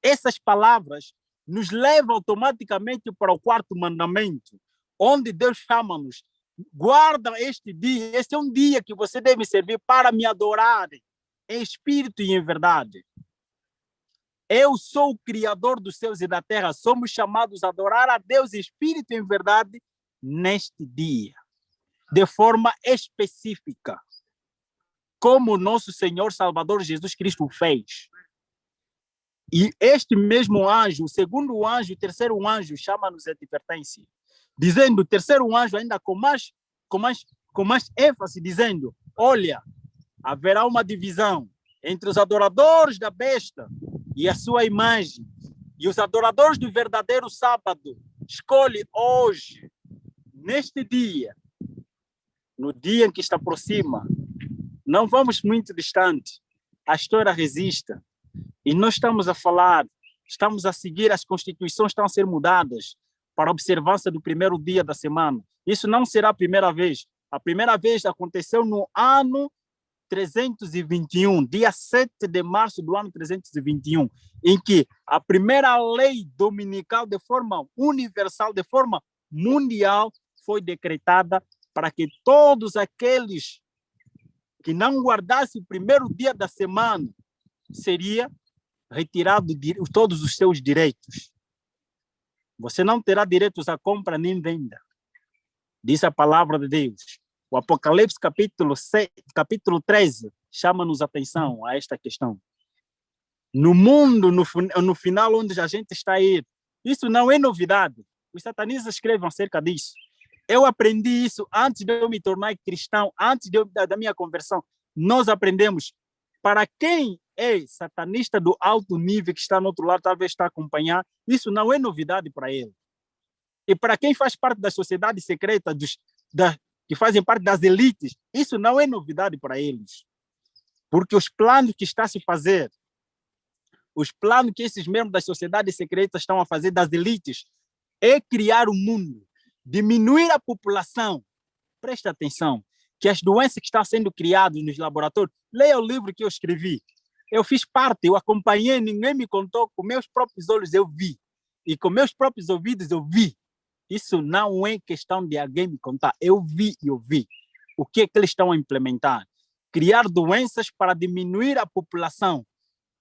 Essas palavras nos levam automaticamente para o quarto mandamento, onde Deus chama-nos, guarda este dia, este é um dia que você deve servir para me adorar em espírito e em verdade. Eu sou o Criador dos céus e da terra, somos chamados a adorar a Deus em espírito e em verdade neste dia, de forma específica, como o nosso Senhor Salvador Jesus Cristo fez. E este mesmo anjo, o segundo anjo, o terceiro anjo, chama-nos a advertência, dizendo, o terceiro anjo ainda com mais ênfase, dizendo, olha, haverá uma divisão entre os adoradores da besta e a sua imagem, e os adoradores do verdadeiro sábado. Escolhe hoje, neste dia, no dia em que está aproxima, não vamos muito distante, a história resiste. E nós estamos a falar, estamos a seguir, as constituições estão a ser mudadas para a observância do primeiro dia da semana. Isso não será a primeira vez. A primeira vez aconteceu no ano 321, dia 7 de março do ano 321, em que a primeira lei dominical de forma universal, de forma mundial, foi decretada para que todos aqueles que não guardassem o primeiro dia da semana seria retirado todos os seus direitos. Você não terá direitos à compra nem venda. Diz a palavra de Deus. O Apocalipse capítulo 13 chama-nos atenção a esta questão. No mundo, no final onde a gente está a ir, isso não é novidade. Os satanistas escrevem acerca disso. Eu aprendi isso antes de eu me tornar cristão, antes da minha conversão. Nós aprendemos. Para quem é satanista do alto nível, que está no outro lado, talvez está a acompanhar, isso não é novidade para ele. E para quem faz parte da sociedade secreta, que fazem parte das elites, isso não é novidade para eles. Porque os planos que está a se fazer, os planos que esses membros das sociedades secretas estão a fazer das elites, é criar um mundo, diminuir a população. Presta atenção, que as doenças que estão sendo criadas nos laboratórios, leia o livro que eu escrevi. Eu fiz parte, eu acompanhei, ninguém me contou, com meus próprios olhos eu vi. E com meus próprios ouvidos eu vi. Isso não é questão de alguém me contar. Eu vi e ouvi. O que é que eles estão a implementar? Criar doenças para diminuir a população,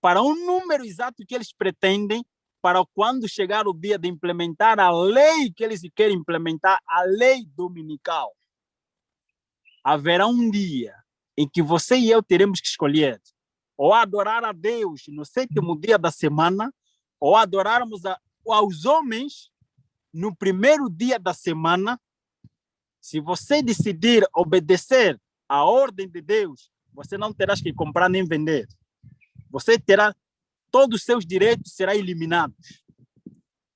para um número exato que eles pretendem, para quando chegar o dia de implementar a lei que eles querem implementar, a lei dominical. Haverá um dia em que você e eu teremos que escolher ou adorar a Deus no sétimo dia da semana, ou adorarmos aos homens no primeiro dia da semana. Se você decidir obedecer à ordem de Deus, você não terá que comprar nem vender. Você terá, todos os seus direitos serão eliminados.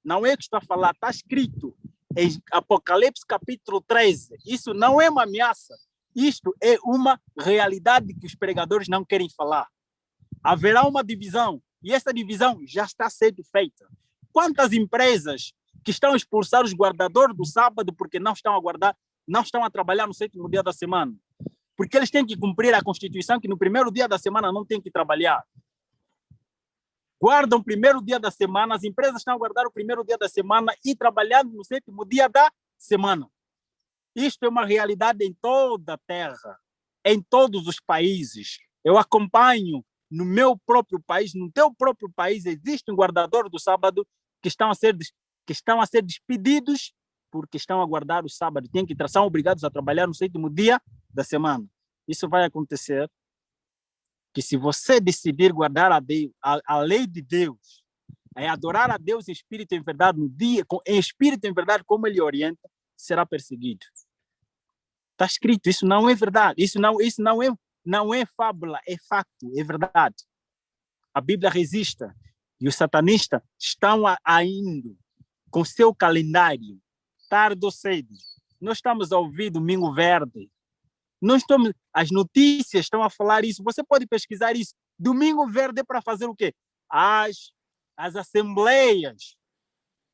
Não é que estou a falar, está escrito em Apocalipse capítulo 13. Isso não é uma ameaça. Isto é uma realidade que os pregadores não querem falar. Haverá uma divisão, e essa divisão já está sendo feita. Quantas empresas que estão a expulsar os guardadores do sábado porque não estão a guardar, não estão a trabalhar no sétimo dia da semana? Porque eles têm que cumprir a Constituição, que no primeiro dia da semana não tem que trabalhar. Guardam o primeiro dia da semana, as empresas estão a guardar o primeiro dia da semana e trabalhando no sétimo dia da semana. Isto é uma realidade em toda a terra, em todos os países. Eu acompanho no meu próprio país, no teu próprio país, existe um guardador do sábado que estão a ser despedidos porque estão a guardar o sábado. São obrigados a trabalhar no sétimo dia da semana. Isso vai acontecer que se você decidir guardar a lei de Deus, é adorar a Deus em espírito e em verdade, no dia, em espírito e em verdade, como ele orienta, será perseguido. Está escrito, isso não é verdade, isso não é fábula, é facto, é verdade. A Bíblia resiste e os satanistas estão indo com seu calendário, tarde ou cedo. Nós estamos a ouvir Domingo Verde. As notícias estão a falar isso. Você pode pesquisar isso. Domingo Verde é para fazer o quê? As assembleias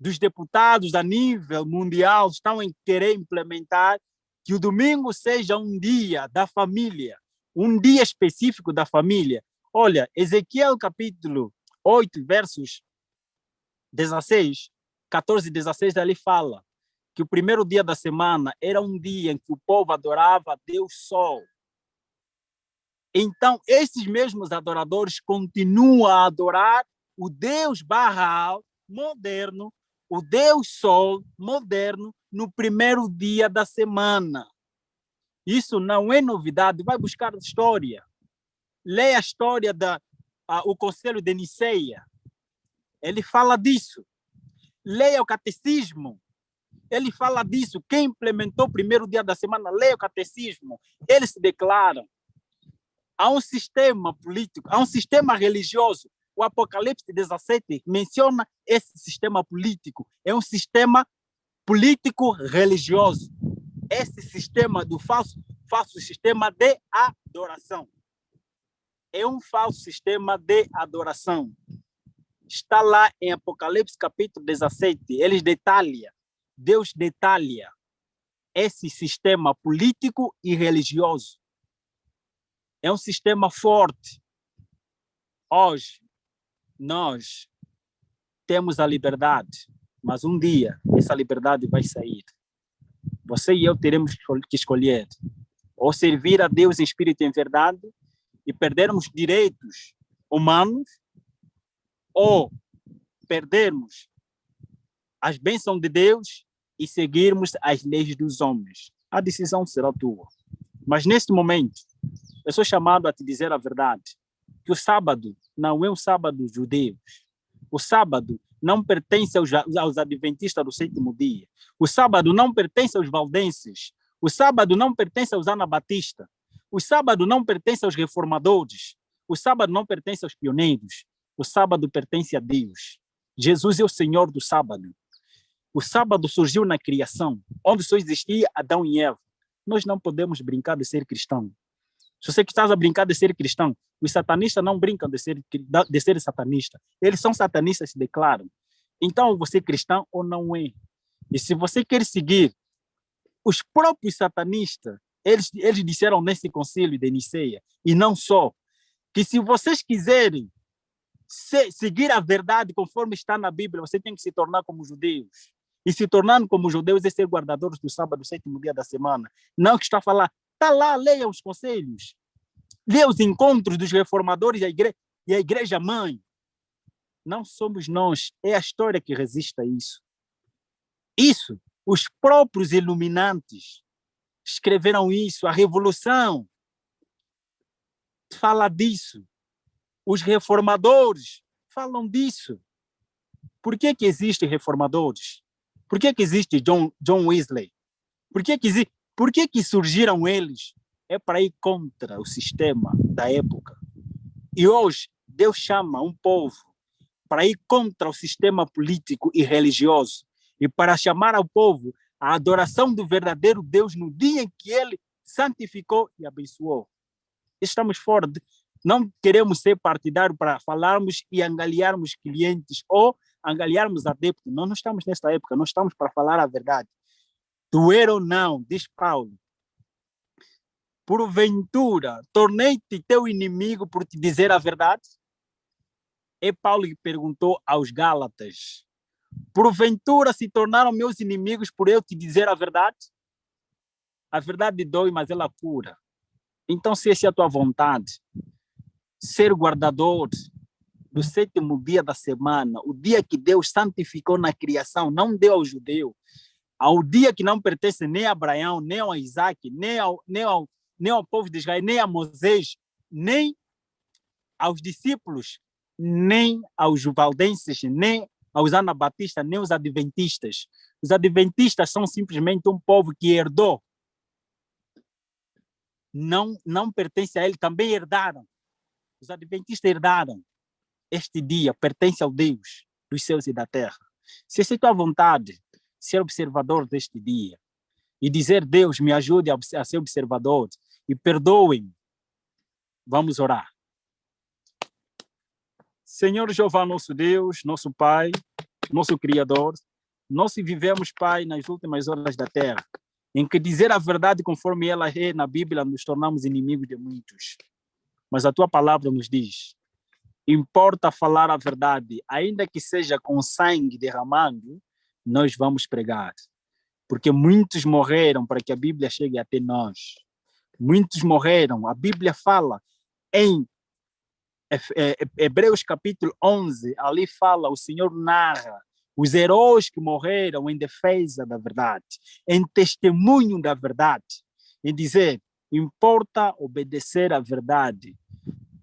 dos deputados a nível mundial estão a querer implementar que o domingo seja um dia da família, um dia específico da família. Olha, Ezequiel capítulo 8, versos 16, 14 e 16, ali fala que o primeiro dia da semana era um dia em que o povo adorava a Deus Sol. Então, esses mesmos adoradores continuam a adorar o Deus Baal moderno, o Deus Sol moderno, no primeiro dia da semana. Isso não é novidade. Vai buscar a história. Leia a história do Conselho de Niceia. Ele fala disso. Leia o catecismo. Ele fala disso. Quem implementou o primeiro dia da semana, leia o catecismo. Eles se declaram. Há um sistema político, há um sistema religioso. O Apocalipse 17 menciona esse sistema político. É um sistema político-religioso. Esse sistema do falso sistema de adoração. É um falso sistema de adoração. Está lá em Apocalipse capítulo 17. Deus detalha esse sistema político e religioso. É um sistema forte. Hoje, nós temos a liberdade, mas um dia essa liberdade vai sair. Você e eu teremos que escolher ou servir a Deus em espírito e em verdade e perdermos direitos humanos, ou perdermos as bênçãos de Deus e seguirmos as leis dos homens. A decisão será tua. Mas neste momento, eu sou chamado a te dizer a verdade, que o sábado não é um sábado judeu. O sábado não pertence aos adventistas do sétimo dia. O sábado não pertence aos valdenses. O sábado não pertence aos anabatistas. O sábado não pertence aos reformadores. O sábado não pertence aos pioneiros. O sábado pertence a Deus. Jesus é o Senhor do sábado. O sábado surgiu na criação, onde só existia Adão e Eva. Nós não podemos brincar de ser cristão. Se você está a brincar de ser cristão, os satanistas não brincam de ser satanista. Eles são satanistas, se declaram. Então, você é cristão ou não é? E se você quer seguir os próprios satanistas, eles disseram nesse concílio de Niceia, e não só, que se vocês quiserem seguir a verdade conforme está na Bíblia, você tem que se tornar como judeus. E se tornando como judeus é ser guardadores do sábado, sétimo dia da semana. Não que está a falar, está lá, leia os conselhos, leia os encontros dos reformadores e a igreja mãe. Não somos nós, é a história que resiste a isso. Isso, os próprios iluminantes escreveram isso, a revolução fala disso. Os reformadores falam disso. Por que existem reformadores? Por que existe John Wesley? Por que surgiram eles? É para ir contra o sistema da época. E hoje, Deus chama um povo para ir contra o sistema político e religioso e para chamar ao povo a adoração do verdadeiro Deus no dia em que ele santificou e abençoou. Estamos fora não queremos ser partidários para falarmos e angariarmos clientes ou angariarmos adeptos. Nós não estamos nesta época, nós estamos para falar a verdade. Doer ou não, diz Paulo. Porventura, tornei-te teu inimigo por te dizer a verdade? É Paulo que perguntou aos Gálatas. Porventura se tornaram meus inimigos por eu te dizer a verdade? A verdade dói, mas ela cura. Então, se essa é a tua vontade, ser guardador do sétimo dia da semana, o dia que Deus santificou na criação, não deu ao judeu, ao dia que não pertence nem a Abraão, nem a Isaac, nem ao povo de Israel, nem a Moisés, nem aos discípulos, nem aos valdenses, nem aos anabatistas, nem aos adventistas. Os adventistas são simplesmente um povo que herdou. Não pertence a ele, também herdaram. Os adventistas herdaram. Este dia pertence ao Deus dos céus e da terra. Se é tua vontade ser observador deste dia e dizer, Deus, me ajude a ser observador e perdoe-me, vamos orar. Senhor Jeová, nosso Deus, nosso Pai, nosso Criador, nós se vivemos, Pai, nas últimas horas da terra, em que dizer a verdade conforme ela é na Bíblia, nos tornamos inimigos de muitos. Mas a tua palavra nos diz, importa falar a verdade, ainda que seja com sangue derramando, nós vamos pregar. Porque muitos morreram para que a Bíblia chegue até nós. Muitos morreram. A Bíblia fala em Hebreus capítulo 11, ali fala, o Senhor narra os heróis que morreram em defesa da verdade, em testemunho da verdade, em dizer, importa obedecer à verdade,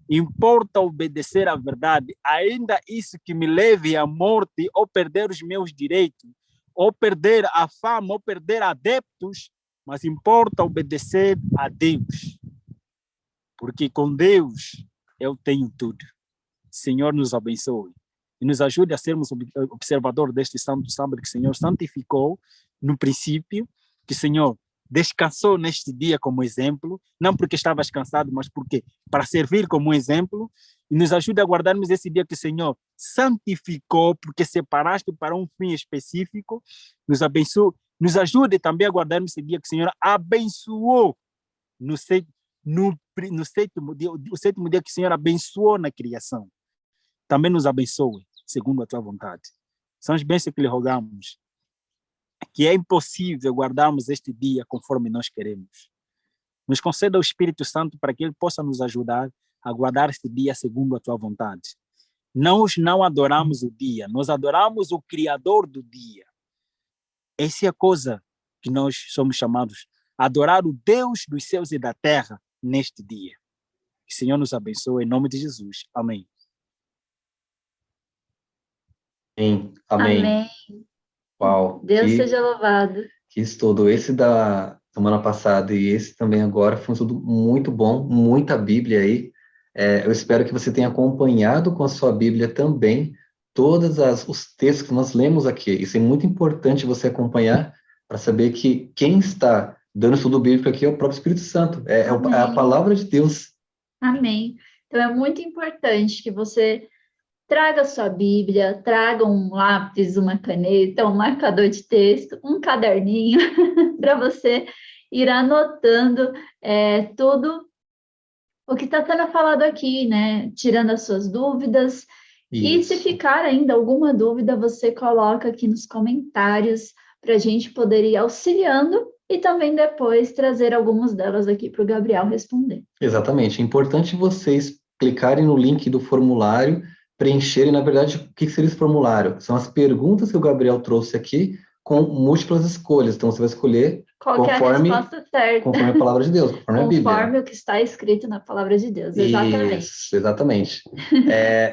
importa obedecer à verdade, ainda isso que me leve à morte ou perder os meus direitos, ou perder a fama, ou perder adeptos, mas importa obedecer a Deus, porque com Deus eu tenho tudo. Senhor, nos abençoe e nos ajude a sermos observador deste santo sábado que o Senhor santificou no princípio, que o Senhor descansou neste dia como exemplo, não porque estavas cansado, mas porque para servir como exemplo, e nos ajude a guardarmos esse dia que o Senhor santificou, porque separaste para um fim específico, nos abençoe, nos ajude também a guardarmos esse dia que o Senhor abençoou no sétimo dia, o sétimo dia que o Senhor abençoou na criação. Também nos abençoe, segundo a tua vontade. São as bênçãos que lhe rogamos, que é impossível guardarmos este dia conforme nós queremos. Nos conceda o Espírito Santo para que ele possa nos ajudar a guardar este dia segundo a tua vontade. Nós não adoramos o dia, nós adoramos o Criador do dia. Essa é a coisa que nós somos chamados a adorar o Deus dos céus e da terra neste dia. Que o Senhor nos abençoe em nome de Jesus. Amém. Amém. Amém. Amém. Uau. Deus seja louvado. Que estudo. Esse da semana passada e esse também agora foi um estudo muito bom, muita Bíblia aí. Eu espero que você tenha acompanhado com a sua Bíblia também todos os textos que nós lemos aqui. Isso é muito importante você acompanhar para saber que quem está dando estudo bíblico aqui é o próprio Espírito Santo. É a palavra de Deus. Amém. Então é muito importante que você traga sua Bíblia, traga um lápis, uma caneta, um marcador de texto, um caderninho, para você ir anotando tudo o que está sendo falado aqui, né? Tirando as suas dúvidas. Isso. E se ficar ainda alguma dúvida, você coloca aqui nos comentários para a gente poder ir auxiliando e também depois trazer algumas delas aqui para o Gabriel responder. Exatamente. É importante vocês clicarem no link do formulário, preencherem, na verdade, o que seria esse formulário? São as perguntas que o Gabriel trouxe aqui com múltiplas escolhas. Então, você vai escolher qual é a resposta certa. Conforme a palavra de Deus, conforme a Bíblia. Conforme o que está escrito na palavra de Deus, exatamente. Isso, exatamente.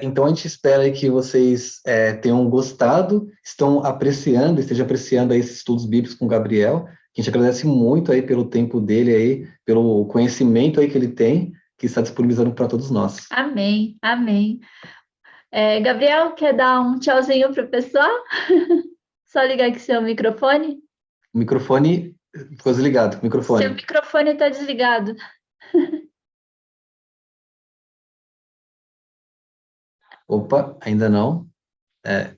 Então, a gente espera aí que vocês tenham gostado, estejam apreciando aí esses estudos bíblicos com o Gabriel, que a gente agradece muito aí pelo tempo dele aí, pelo conhecimento aí que ele tem, que está disponibilizando para todos nós. Amém, amém. Gabriel, quer dar um tchauzinho para o pessoal? Só ligar aqui seu microfone. O microfone ficou desligado. Seu microfone está desligado. Opa, ainda não.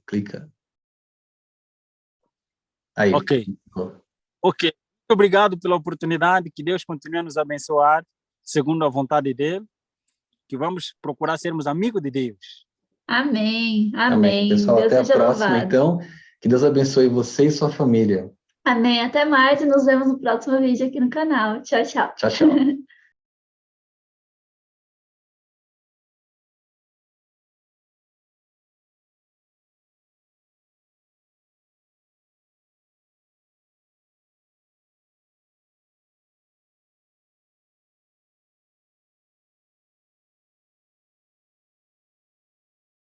Clica. Aí. Ok. Muito obrigado pela oportunidade. Que Deus continue a nos abençoar, segundo a vontade dele. Que vamos procurar sermos amigos de Deus. Amém, amém. Pessoal, Deus até a seja próxima, louvado. então. Que Deus abençoe você e sua família. Amém, até mais e nos vemos no próximo vídeo aqui no canal. Tchau, tchau. Tchau, tchau.